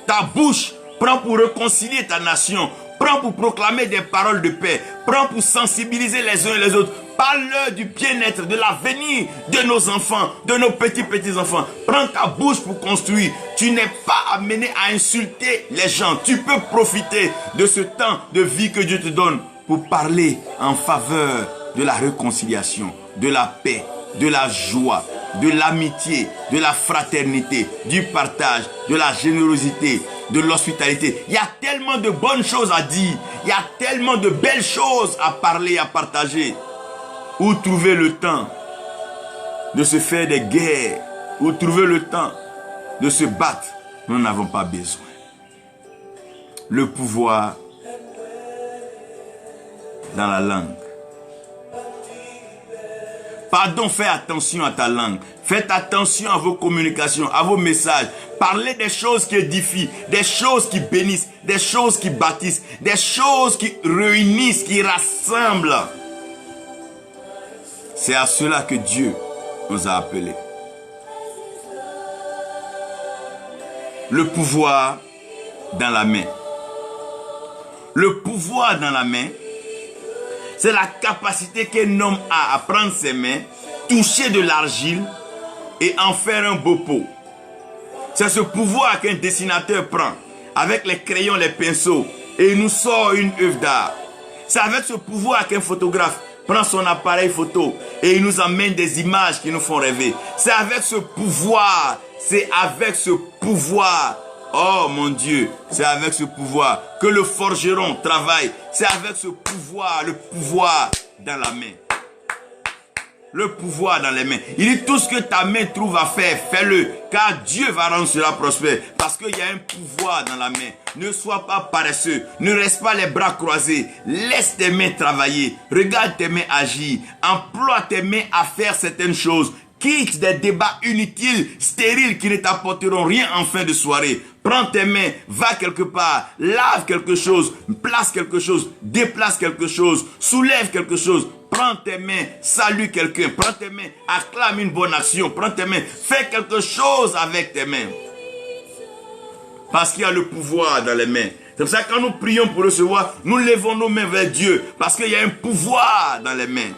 Ta bouche prend pour réconcilier ta nation. Prends pour proclamer des paroles de paix. Prends pour sensibiliser les uns et les autres. Parle-leur du bien-être, de l'avenir de nos enfants, de nos petits-enfants. Prends ta bouche pour construire. Tu n'es pas amené à insulter les gens. Tu peux profiter de ce temps de vie que Dieu te donne pour parler en faveur de la réconciliation, de la paix, de la joie, de l'amitié, de la fraternité, du partage, de la générosité, de l'hospitalité. Il y a tellement de bonnes choses à dire. Il y a tellement de belles choses à parler, à partager. Où trouver le temps de se faire des guerres? Où trouver le temps de se battre? Nous n'en avons pas besoin. Le pouvoir dans la langue. Pardon, fais attention à ta langue. Faites attention à vos communications, à vos messages. Parlez des choses qui édifient, des choses qui bénissent, des choses qui bâtissent, des choses qui réunissent, qui rassemblent. C'est à cela que Dieu nous a appelés. Le pouvoir dans la main. Le pouvoir dans la main, c'est la capacité qu'un homme a à prendre ses mains, toucher de l'argile et en faire un beau pot. C'est ce pouvoir qu'un dessinateur prend avec les crayons, les pinceaux et il nous sort une œuvre d'art. C'est avec ce pouvoir qu'un photographe prend son appareil photo et il nous amène des images qui nous font rêver. C'est avec ce pouvoir, oh mon Dieu, c'est avec ce pouvoir que le forgeron travaille. C'est avec ce pouvoir, le pouvoir dans la main. Le pouvoir dans les mains. Il dit tout ce que ta main trouve à faire, fais-le. Car Dieu va rendre cela prospère. Parce qu'il y a un pouvoir dans la main. Ne sois pas paresseux. Ne reste pas les bras croisés. Laisse tes mains travailler. Regarde tes mains agir. Emploie tes mains à faire certaines choses. Quitte des débats inutiles, stériles qui ne t'apporteront rien en fin de soirée. Prends tes mains, va quelque part, lave quelque chose, place quelque chose, déplace quelque chose, soulève quelque chose. Prends tes mains, salue quelqu'un. Prends tes mains, acclame une bonne action. Prends tes mains, fais quelque chose avec tes mains. Parce qu'il y a le pouvoir dans les mains. C'est pour ça que quand nous prions pour recevoir, nous levons nos mains vers Dieu. Parce qu'il y a un pouvoir dans les mains.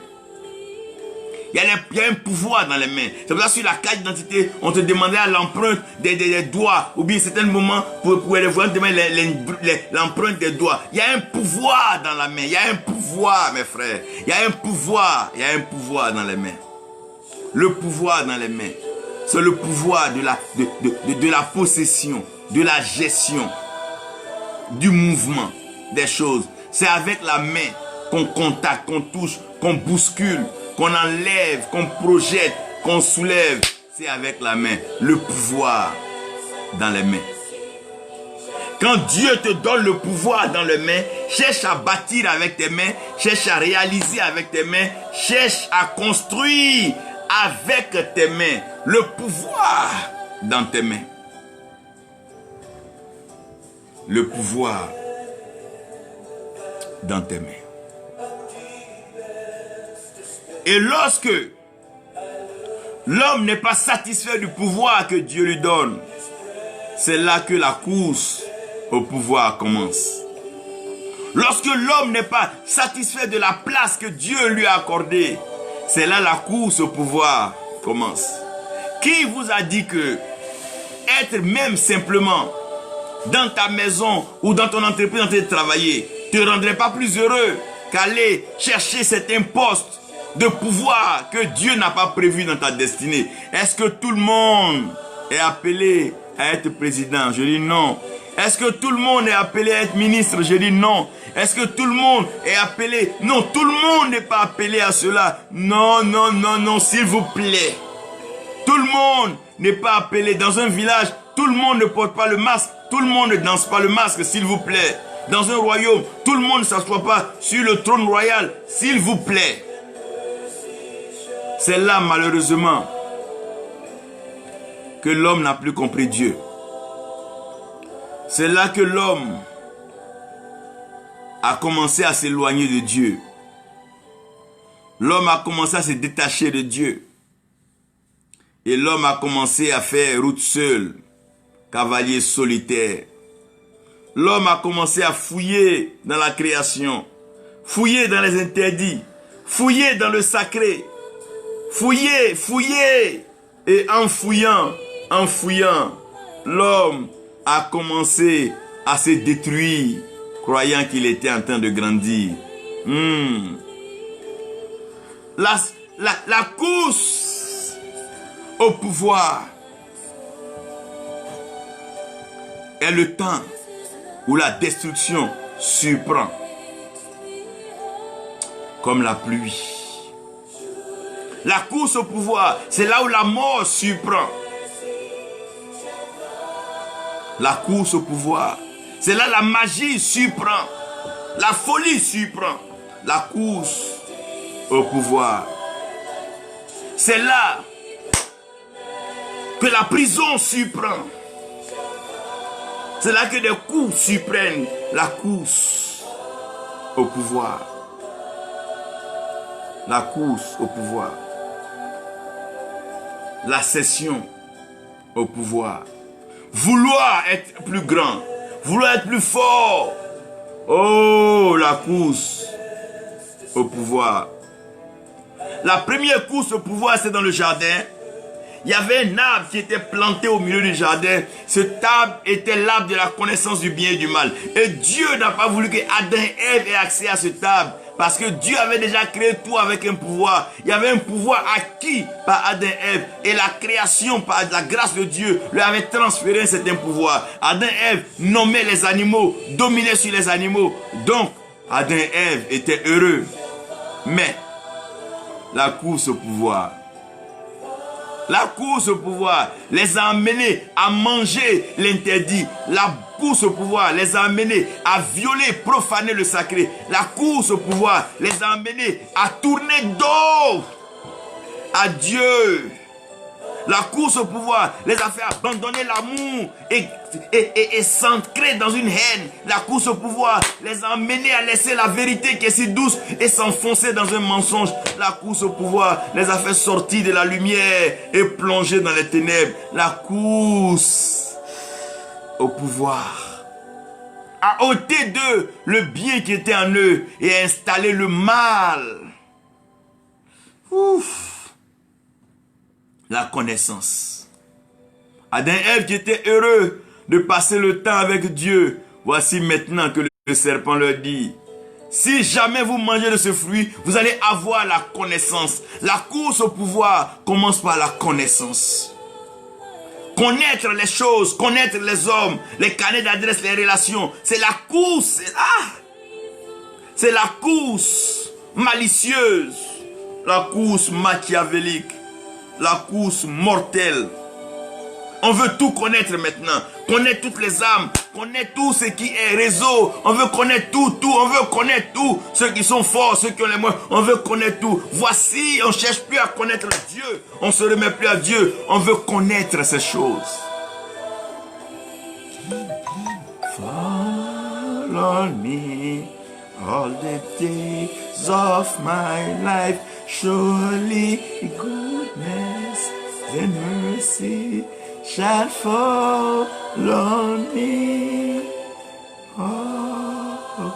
Il y a un pouvoir dans les main. C'est pour ça que sur la carte d'identité, on te demandait à l'empreinte des doigts. Ou bien à certains moments, pour aller voir l'empreinte des doigts. Il y a un pouvoir dans la main. Il y a un pouvoir, mes frères. Il y a un pouvoir. Il y a un pouvoir dans les mains. Le pouvoir dans les mains. C'est le pouvoir de la possession, de la gestion, du mouvement des choses. C'est avec la main qu'on contacte, qu'on touche, qu'on bouscule, qu'on enlève, qu'on projette, qu'on soulève. C'est avec la main. Le pouvoir dans les mains. Quand Dieu te donne le pouvoir dans les mains, cherche à bâtir avec tes mains, cherche à réaliser avec tes mains, cherche à construire avec tes mains. Le pouvoir dans tes mains. Le pouvoir dans tes mains. Et lorsque l'homme n'est pas satisfait du pouvoir que Dieu lui donne, c'est là que la course au pouvoir commence. Lorsque l'homme n'est pas satisfait de la place que Dieu lui a accordée, c'est là la course au pouvoir commence. Qui vous a dit que être même simplement dans ta maison ou dans ton entreprise en train de travailler te rendrait pas plus heureux qu'aller chercher certains postes de pouvoir que Dieu n'a pas prévu dans ta destinée? Est-ce que tout le monde est appelé à être président? Je dis non. Est-ce que tout le monde est appelé à être ministre? Je dis non. Est-ce que tout le monde est appelé? Non, tout le monde n'est pas appelé à cela. Non, non, non, non, s'il vous plaît. Tout le monde n'est pas appelé. Dans un village, tout le monde ne porte pas le masque. Tout le monde ne danse pas le masque, s'il vous plaît. Dans un royaume, tout le monde ne s'assoit pas sur le trône royal, s'il vous plaît. C'est là, malheureusement, que l'homme n'a plus compris Dieu. C'est là que l'homme a commencé à s'éloigner de Dieu. L'homme a commencé à se détacher de Dieu. Et l'homme a commencé à faire route seul, cavalier solitaire. L'homme a commencé à fouiller dans la création, fouiller dans les interdits, fouiller dans le sacré, fouiller, fouiller. Et en fouillant, l'homme a commencé à se détruire, croyant qu'il était en train de grandir. La course au pouvoir est le temps où la destruction surprend, comme la pluie. La course au pouvoir, c'est là où la mort surprend. La course au pouvoir, c'est là la magie surprend. La folie surprend. La course au pouvoir, c'est là que la prison surprend. C'est là que des coups surprennent la course au pouvoir. La course au pouvoir. La cession au pouvoir. Vouloir être plus grand. Vouloir être plus fort. Oh, la course au pouvoir. La première course au pouvoir, c'est dans le jardin. Il y avait un arbre qui était planté au milieu du jardin. Cet arbre était l'arbre de la connaissance du bien et du mal. Et Dieu n'a pas voulu que Adam et Ève aient accès à cet arbre. Parce que Dieu avait déjà créé tout avec un pouvoir. Il y avait un pouvoir acquis par Adam et Ève. Et la création, par la grâce de Dieu, lui avait transféré un certain pouvoir. Adam et Ève nommaient les animaux, dominaient sur les animaux. Donc, Adam et Ève étaient heureux. Mais, la course au pouvoir les a amenés à manger l'interdit. La course au pouvoir les a amenés à violer, profaner le sacré. La course au pouvoir les a amenés à tourner dos à Dieu. La course au pouvoir les a fait abandonner l'amour et s'ancrer dans une haine. La course au pouvoir les a amenés à laisser la vérité qui est si douce et s'enfoncer dans un mensonge. La course au pouvoir les a fait sortir de la lumière et plonger dans les ténèbres. La course au pouvoir a ôté d'eux le bien qui était en eux et a installé le mal. Ouf. La connaissance. Adam et Ève qui étaient heureux de passer le temps avec Dieu. Voici maintenant que le serpent leur dit: si jamais vous mangez de ce fruit, vous allez avoir la connaissance. La course au pouvoir commence par la connaissance. Connaître les choses, connaître les hommes, les carnets d'adresse, les relations. C'est la course. C'est la course malicieuse. La course machiavélique. La course mortelle. On veut tout connaître maintenant. Connaître toutes les âmes. Connaître tout ce qui est réseau. On veut connaître tout. On veut connaître tout. Ceux qui sont forts, ceux qui ont les moyens. On veut connaître tout. Voici, on ne cherche plus à connaître Dieu. On ne se remet plus à Dieu. On veut connaître ces choses. Follow me all the days of my life. Surely goodness and mercy shall fall on me. Oh,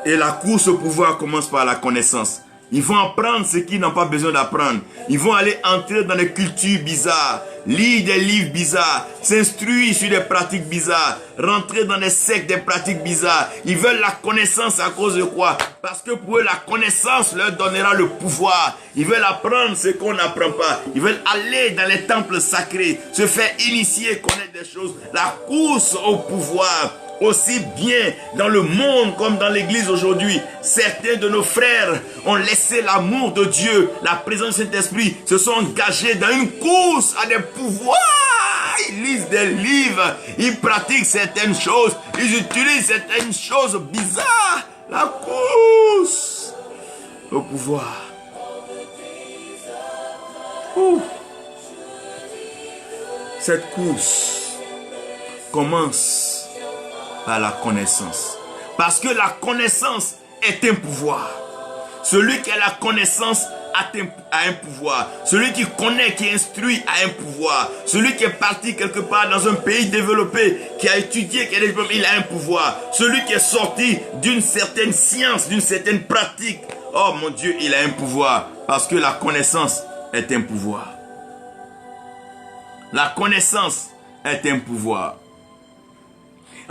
et la course au pouvoir commence par la connaissance. Ils vont apprendre ce qu'ils n'ont pas besoin d'apprendre. Ils vont aller entrer dans des cultures bizarres, lire des livres bizarres, s'instruire sur des pratiques bizarres, rentrer dans des sectes, des pratiques bizarres. Ils veulent la connaissance à cause de quoi? Parce que pour eux, la connaissance leur donnera le pouvoir. Ils veulent apprendre ce qu'on n'apprend pas. Ils veulent aller dans les temples sacrés, se faire initier, connaître des choses. La course au pouvoir. Aussi bien dans le monde comme dans l'église aujourd'hui, certains de nos frères ont laissé l'amour de Dieu, la présence du Saint-Esprit, se sont engagés dans une course à des pouvoirs. Ils lisent des livres, ils pratiquent certaines choses, ils utilisent certaines choses bizarres. La course au pouvoir. Ouh. Cette course commence par la connaissance. Parce que la connaissance est un pouvoir. Celui qui a la connaissance a un pouvoir. Celui qui connaît, qui instruit a un pouvoir. Celui qui est parti quelque part dans un pays développé, qui a étudié, qui a développé, il a un pouvoir. Celui qui est sorti d'une certaine science, d'une certaine pratique, oh mon Dieu, il a un pouvoir. Parce que la connaissance est un pouvoir. La connaissance est un pouvoir.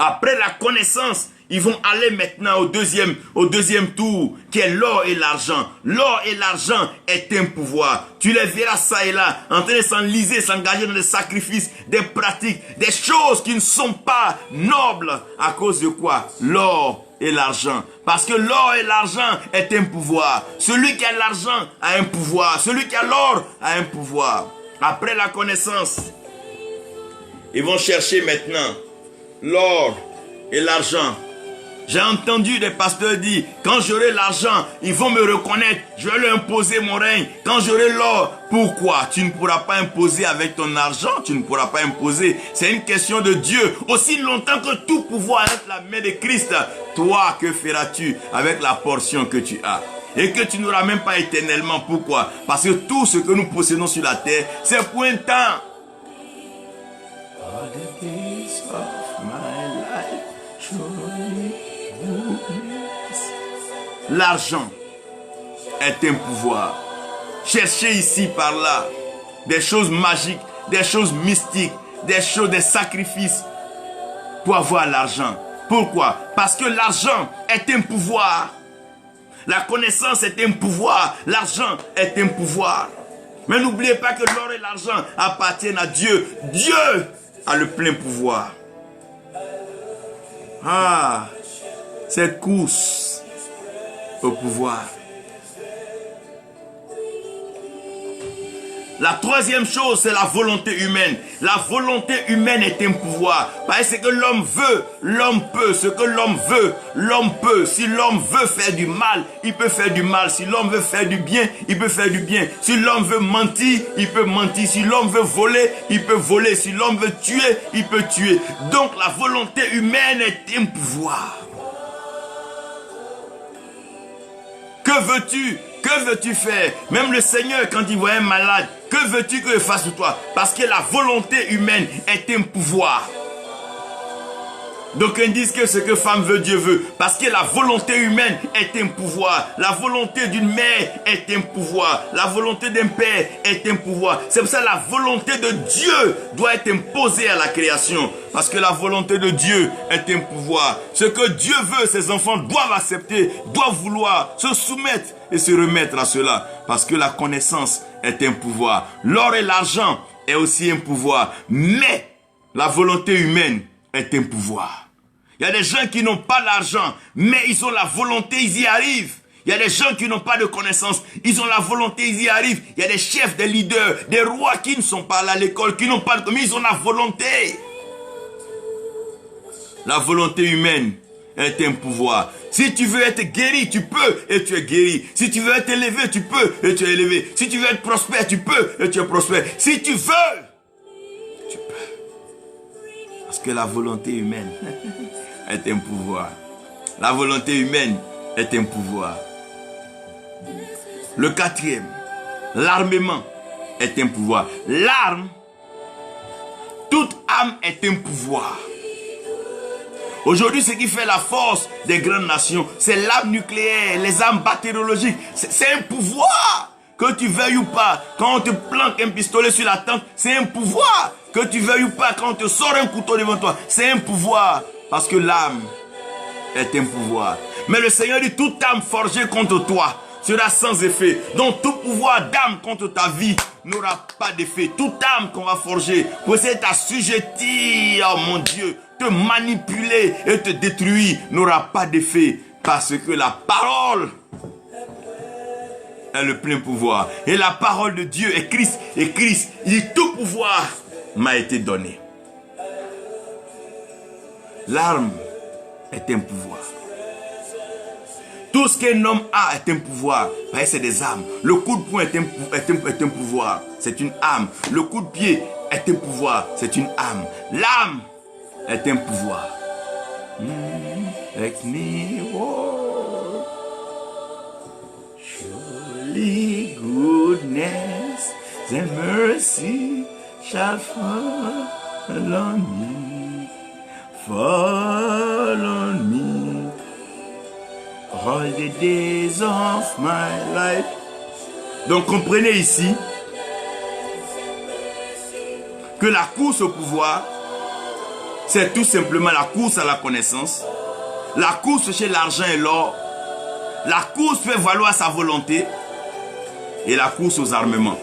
Après la connaissance, ils vont aller maintenant au deuxième tour, qui est l'or et l'argent. L'or et l'argent est un pouvoir. Tu les verras ça et là, en train de s'enliser, s'engager dans des sacrifices, des pratiques, des choses qui ne sont pas nobles. À cause de quoi? L'or et l'argent. Parce que l'or et l'argent est un pouvoir. Celui qui a l'argent a un pouvoir. Celui qui a l'or a un pouvoir. Après la connaissance, ils vont chercher maintenant l'or et l'argent. J'ai entendu des pasteurs dire, quand j'aurai l'argent, ils vont me reconnaître, je vais leur imposer mon règne. Quand j'aurai l'or, pourquoi? Tu ne pourras pas imposer avec ton argent, tu ne pourras pas imposer. C'est une question de Dieu. Aussi longtemps que tout pouvoir est la main de Christ, toi, que feras-tu avec la portion que tu as? Et que tu n'auras même pas éternellement. Pourquoi? Parce que tout ce que nous possédons sur la terre, c'est pour un temps. All the days of my life, surely goodness. L'argent est un pouvoir. Cherchez ici par là des choses magiques, des choses mystiques, des choses, des sacrifices pour avoir l'argent. Pourquoi? Parce que l'argent est un pouvoir. La connaissance est un pouvoir. L'argent est un pouvoir. Mais n'oubliez pas que l'or et l'argent appartiennent à Dieu. Dieu a le plein pouvoir. Ah, cette course au pouvoir. La troisième chose, c'est la volonté humaine. La volonté humaine est un pouvoir. Parce que l'homme veut, l'homme peut. Ce que l'homme veut, l'homme peut. Si l'homme veut faire du mal, il peut faire du mal. Si l'homme veut faire du bien, il peut faire du bien. Si l'homme veut mentir, il peut mentir. Si l'homme veut voler, il peut voler. Si l'homme veut tuer, il peut tuer. Donc la volonté humaine est un pouvoir. Que veux-tu? Que veux-tu faire? Même le Seigneur, quand il voit un malade, que veux-tu que je fasse pour toi? Parce que la volonté humaine est un pouvoir. Donc ils disent que ce que femme veut, Dieu veut. Parce que la volonté humaine est un pouvoir. La volonté d'une mère est un pouvoir. La volonté d'un père est un pouvoir. C'est pour ça que la volonté de Dieu doit être imposée à la création. Parce que la volonté de Dieu est un pouvoir. Ce que Dieu veut, ses enfants doivent accepter, doivent vouloir se soumettre et se remettre à cela. Parce que la connaissance est un pouvoir. L'or et l'argent est aussi un pouvoir. Mais la volonté humaine est un pouvoir. Il y a des gens qui n'ont pas l'argent, mais ils ont la volonté, ils y arrivent. Il y a des gens qui n'ont pas de connaissances, ils ont la volonté, ils y arrivent. Il y a des chefs, des leaders, des rois qui ne sont pas allés à l'école, qui n'ont pas de... mais ils ont la volonté. La volonté humaine est un pouvoir. Si tu veux être guéri, tu peux et tu es guéri. Si tu veux être élevé, tu peux et tu es élevé. Si tu veux être prospère, tu peux et tu es prospère. Si tu veux, tu peux. Parce que la volonté humaine est un pouvoir. La volonté humaine est un pouvoir. Le quatrième, l'armement est un pouvoir. L'arme, toute arme est un pouvoir. Aujourd'hui, ce qui fait la force des grandes nations, c'est l'arme nucléaire, les armes bactériologiques. C'est un pouvoir. Que tu veuilles ou pas, quand on te planque un pistolet sur la tempe, c'est un pouvoir. Que tu veuilles ou pas, quand on te sort un couteau devant toi, c'est un pouvoir. Parce que l'âme est un pouvoir. Mais le Seigneur dit, toute âme forgée contre toi sera sans effet. Donc tout pouvoir d'âme contre ta vie n'aura pas d'effet. Toute âme qu'on va forger pour essayer de t'assujettir, oh mon Dieu, te manipuler et te détruire n'aura pas d'effet. Parce que la parole est le plein pouvoir. Et la parole de Dieu est Christ. Et Christ, il dit, tout pouvoir m'a été donné. L'arme est un pouvoir. Tout ce qu'un homme a est un pouvoir. C'est des armes. Le coup de poing est un pouvoir. C'est une arme. Le coup de pied est un pouvoir. C'est une arme. L'âme est un pouvoir. Let me walk. Surely goodness and mercy shall follow me. Follow me. All the days of my life. Donc comprenez ici que la course au pouvoir, c'est tout simplement la course à la connaissance, la course chez l'argent et l'or, la course fait valoir sa volonté et la course aux armements.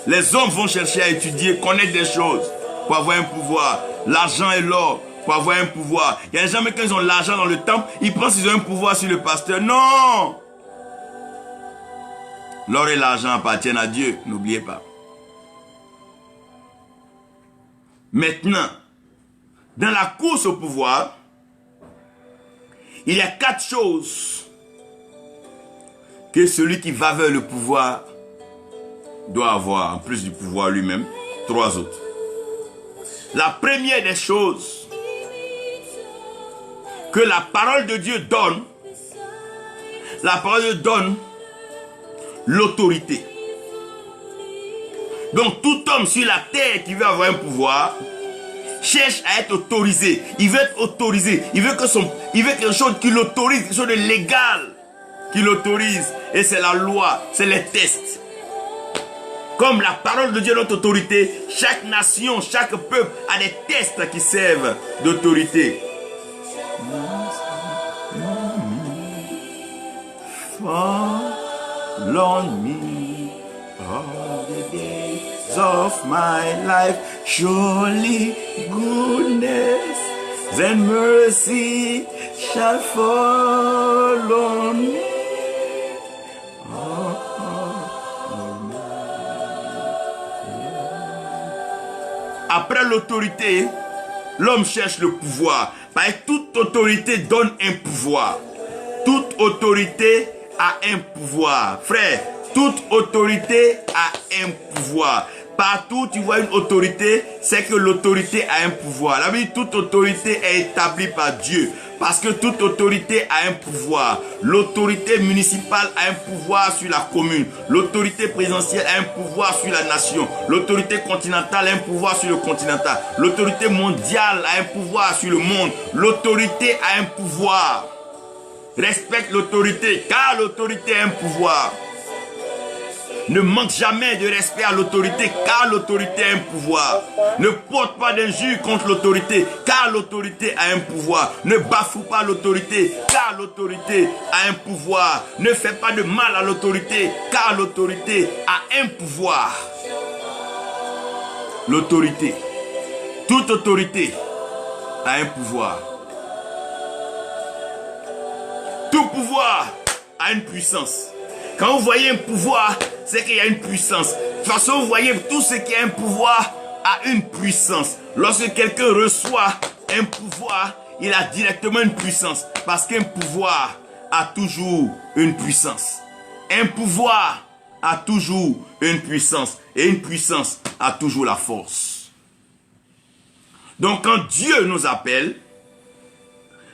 Les hommes vont chercher à étudier, connaître des choses pour avoir un pouvoir. L'argent et l'or pour avoir un pouvoir. Il y a des gens, mais quand ils ont l'argent dans le temple, ils pensent qu'ils ont un pouvoir sur le pasteur. Non! L'or et l'argent appartiennent à Dieu, n'oubliez pas. Maintenant, dans la course au pouvoir, il y a 4 choses que celui qui va vers le pouvoir doit avoir, en plus du pouvoir lui-même. 3 autres. La première des choses que la parole de Dieu donne, la parole de Dieu donne l'autorité. Donc tout homme sur la terre qui veut avoir un pouvoir cherche à être autorisé. Il veut être autorisé. Il veut quelque chose qui l'autorise, quelque chose de légal qui l'autorise. Et c'est la loi, c'est les tests. Comme la parole de Dieu est notre autorité, chaque nation, chaque peuple a des tests qui servent d'autorité. Follow me all the days of my life. Surely goodness and mercy shall follow me. Après l'autorité, l'homme cherche le pouvoir. Parce que toute autorité donne un pouvoir. Toute autorité a un pouvoir. Frère, toute autorité a un pouvoir. Partout où tu vois une autorité, c'est que l'autorité a un pouvoir. La Bible dit toute autorité est établie par Dieu. Parce que toute autorité a un pouvoir. L'autorité municipale a un pouvoir sur la commune. L'autorité présidentielle a un pouvoir sur la nation. L'autorité continentale a un pouvoir sur le continental. L'autorité mondiale a un pouvoir sur le monde. L'autorité a un pouvoir. Respecte l'autorité, car l'autorité a un pouvoir. Ne manque jamais de respect à l'autorité, car l'autorité a un pouvoir. Ne porte pas d'injure contre l'autorité, car l'autorité a un pouvoir. Ne bafoue pas l'autorité, car l'autorité a un pouvoir. Ne fais pas de mal à l'autorité, car l'autorité a un pouvoir. L'autorité, toute autorité a un pouvoir. Tout pouvoir a une puissance. Quand vous voyez un pouvoir, c'est qu'il y a une puissance. De toute façon, vous voyez, tout ce qui a un pouvoir a une puissance. Lorsque quelqu'un reçoit un pouvoir, il a directement une puissance. Parce qu'un pouvoir a toujours une puissance. Un pouvoir a toujours une puissance. Et une puissance a toujours la force. Donc quand Dieu nous appelle,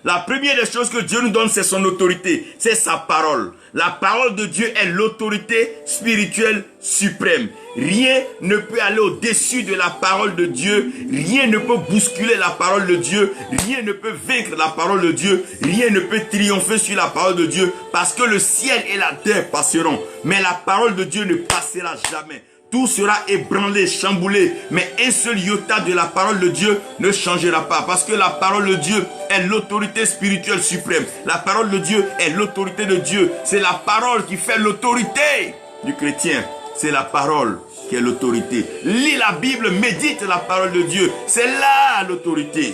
la première des choses que Dieu nous donne, c'est son autorité, c'est sa parole. La parole de Dieu est l'autorité spirituelle suprême. Rien ne peut aller au-dessus de la parole de Dieu. Rien ne peut bousculer la parole de Dieu. Rien ne peut vaincre la parole de Dieu. Rien ne peut triompher sur la parole de Dieu. Parce que le ciel et la terre passeront. Mais la parole de Dieu ne passera jamais. Tout sera ébranlé, chamboulé. Mais un seul iota de la parole de Dieu ne changera pas. Parce que la parole de Dieu est l'autorité spirituelle suprême. La parole de Dieu est l'autorité de Dieu. C'est la parole qui fait l'autorité du chrétien. C'est la parole qui est l'autorité. Lis la Bible, médite la parole de Dieu. C'est là l'autorité.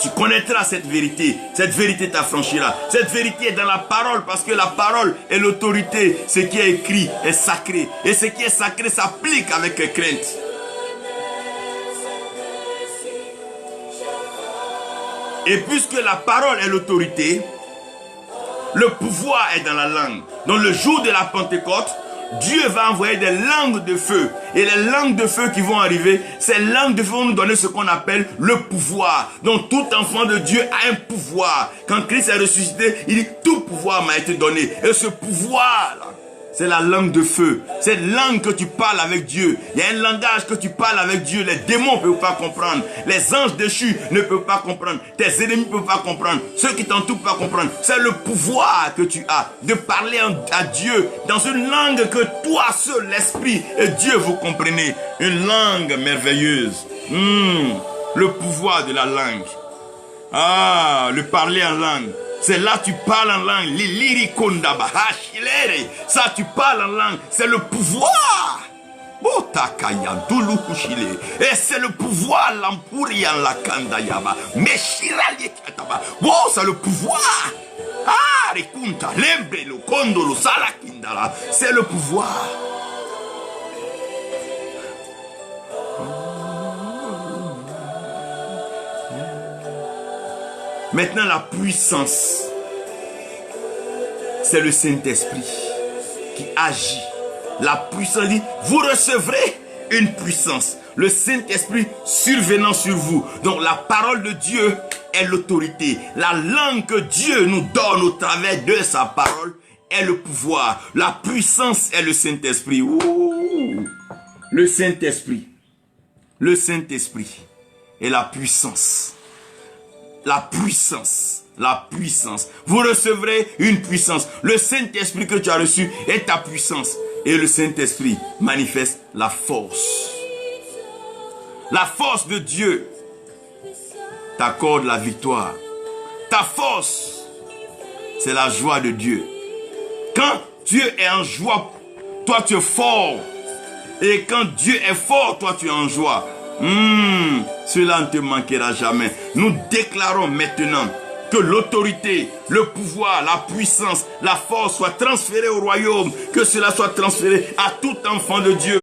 Tu connaîtras cette vérité. Cette vérité t'affranchira. Cette vérité est dans la parole parce que la parole est l'autorité. Ce qui est écrit est sacré. Et ce qui est sacré s'applique avec crainte. Et puisque la parole est l'autorité, le pouvoir est dans la langue. Donc le jour de la Pentecôte, Dieu va envoyer des langues de feu. Et les langues de feu qui vont arriver, ces langues de feu vont nous donner ce qu'on appelle le pouvoir. Donc tout enfant de Dieu a un pouvoir. Quand Christ est ressuscité, il dit tout pouvoir m'a été donné. Et ce pouvoir-là, c'est la langue de feu. Cette langue que tu parles avec Dieu. Il y a un langage que tu parles avec Dieu. Les démons ne peuvent pas comprendre. Les anges déchus ne peuvent pas comprendre. Tes ennemis ne peuvent pas comprendre. Ceux qui t'entourent ne peuvent pas comprendre. C'est le pouvoir que tu as de parler à Dieu dans une langue que toi seul, l'Esprit et Dieu, vous comprenez. Une langue merveilleuse. Le pouvoir de la langue. Ah, le parler en langue. C'est là tu parles en langue. Ça tu parles en langue. C'est le pouvoir. Et c'est le pouvoir. C'est le pouvoir. C'est le pouvoir. Maintenant, la puissance, c'est le Saint-Esprit qui agit. La puissance dit, vous recevrez une puissance. Le Saint-Esprit survenant sur vous. Donc, la parole de Dieu est l'autorité. La langue que Dieu nous donne au travers de sa parole est le pouvoir. La puissance est le Saint-Esprit. Le Saint-Esprit. Le Saint-Esprit est la puissance. La puissance, la puissance. Vous recevrez une puissance. Le Saint-Esprit que tu as reçu est ta puissance. Et le Saint-Esprit manifeste la force. La force de Dieu t'accorde la victoire. Ta force, c'est la joie de Dieu. Quand Dieu est en joie, toi tu es fort. Et quand Dieu est fort, toi tu es en joie. Cela ne te manquera jamais. Nous déclarons maintenant que l'autorité, le pouvoir, la puissance, la force soient transférés au royaume. Que cela soit transféré à tout enfant de Dieu.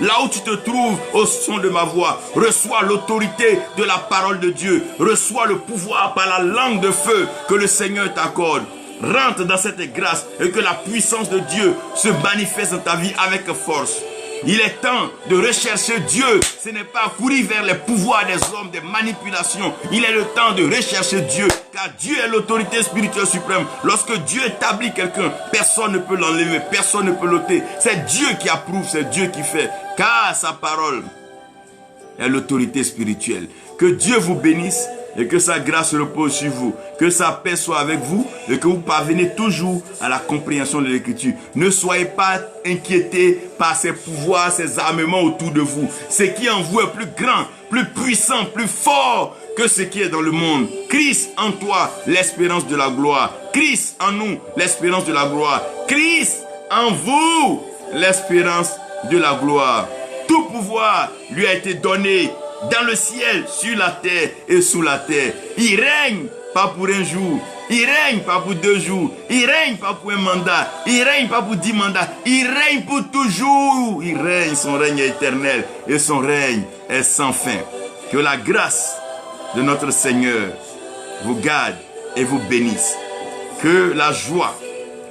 Là où tu te trouves, au son de ma voix, reçois l'autorité de la parole de Dieu. Reçois le pouvoir par la langue de feu que le Seigneur t'accorde. Rentre dans cette grâce et que la puissance de Dieu se manifeste dans ta vie avec force. Il est temps de rechercher Dieu. Ce n'est pas courir vers les pouvoirs des hommes, des manipulations. Il est le temps de rechercher Dieu. Car Dieu est l'autorité spirituelle suprême. Lorsque Dieu établit quelqu'un, personne ne peut l'enlever, personne ne peut l'ôter. C'est Dieu qui approuve, c'est Dieu qui fait. Car sa parole est l'autorité spirituelle. Que Dieu vous bénisse et que sa grâce repose sur vous. Que sa paix soit avec vous et que vous parvenez toujours à la compréhension de l'Écriture. Ne soyez pas inquiétés par ces pouvoirs, ces armements autour de vous. Ce qui en vous est plus grand, plus puissant, plus fort que ce qui est dans le monde. Christ en toi, l'espérance de la gloire. Christ en nous, l'espérance de la gloire. Christ en vous, l'espérance de la gloire. Tout pouvoir lui a été donné dans le ciel, sur la terre et sous la terre. Il règne pas pour un jour. Il règne pas pour 2 jours. Il règne pas pour un mandat. Il règne pas pour 10 mandats. Il règne pour toujours. Il règne, son règne est éternel. Et son règne est sans fin. Que la grâce de notre Seigneur vous garde et vous bénisse. Que la joie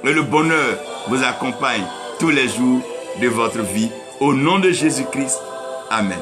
et le bonheur vous accompagnent tous les jours de votre vie. Au nom de Jésus-Christ. Amen.